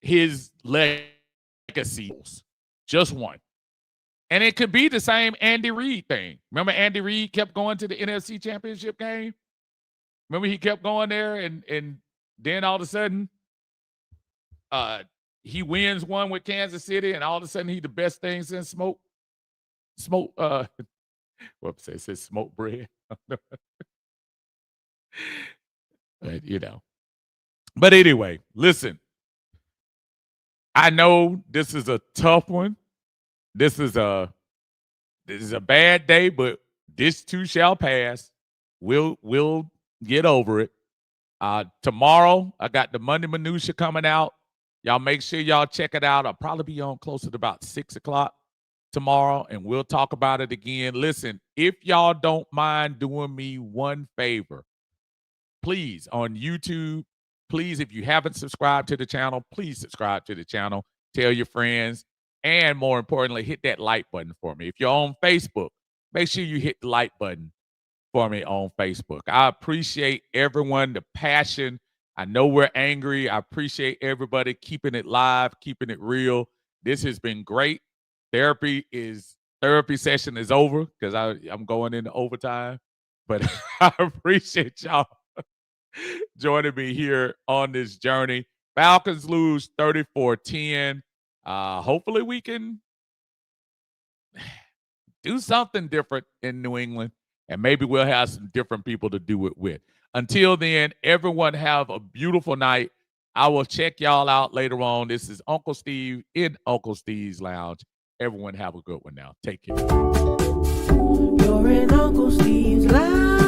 His legacy, just 1. And it could be the same Andy Reid thing. Remember Andy Reid kept going to the NFC Championship game? Remember he kept going there, and then all of a sudden he wins 1 with Kansas City, and all of a sudden he's the best thing since smoke whoops, it says smoke bread. But anyway, listen. I know this is a tough one. This is a bad day, but this too shall pass. We'll get over it. Tomorrow, I got the Monday Minutia coming out. Y'all make sure y'all check it out. I'll probably be on close to about 6 o'clock tomorrow, and we'll talk about it again. Listen, if y'all don't mind doing me one favor, please, on YouTube, please, if you haven't subscribed to the channel, please subscribe to the channel. Tell your friends. And more importantly, hit that like button for me. If you're on Facebook, make sure you hit the like button for me on Facebook. I appreciate everyone, the passion. I know we're angry. I appreciate everybody keeping it live, keeping it real. This has been great. Therapy session is over because I'm going into overtime. But I appreciate y'all joining me here on this journey. Falcons lose 34-10. Hopefully we can do something different in New England, and maybe we'll have some different people to do it with. Until then, everyone have a beautiful night. I will check y'all out later on. This is Uncle Steve in Uncle Steve's Lounge. Everyone have a good one now. Take care. You're in Uncle Steve's Lounge.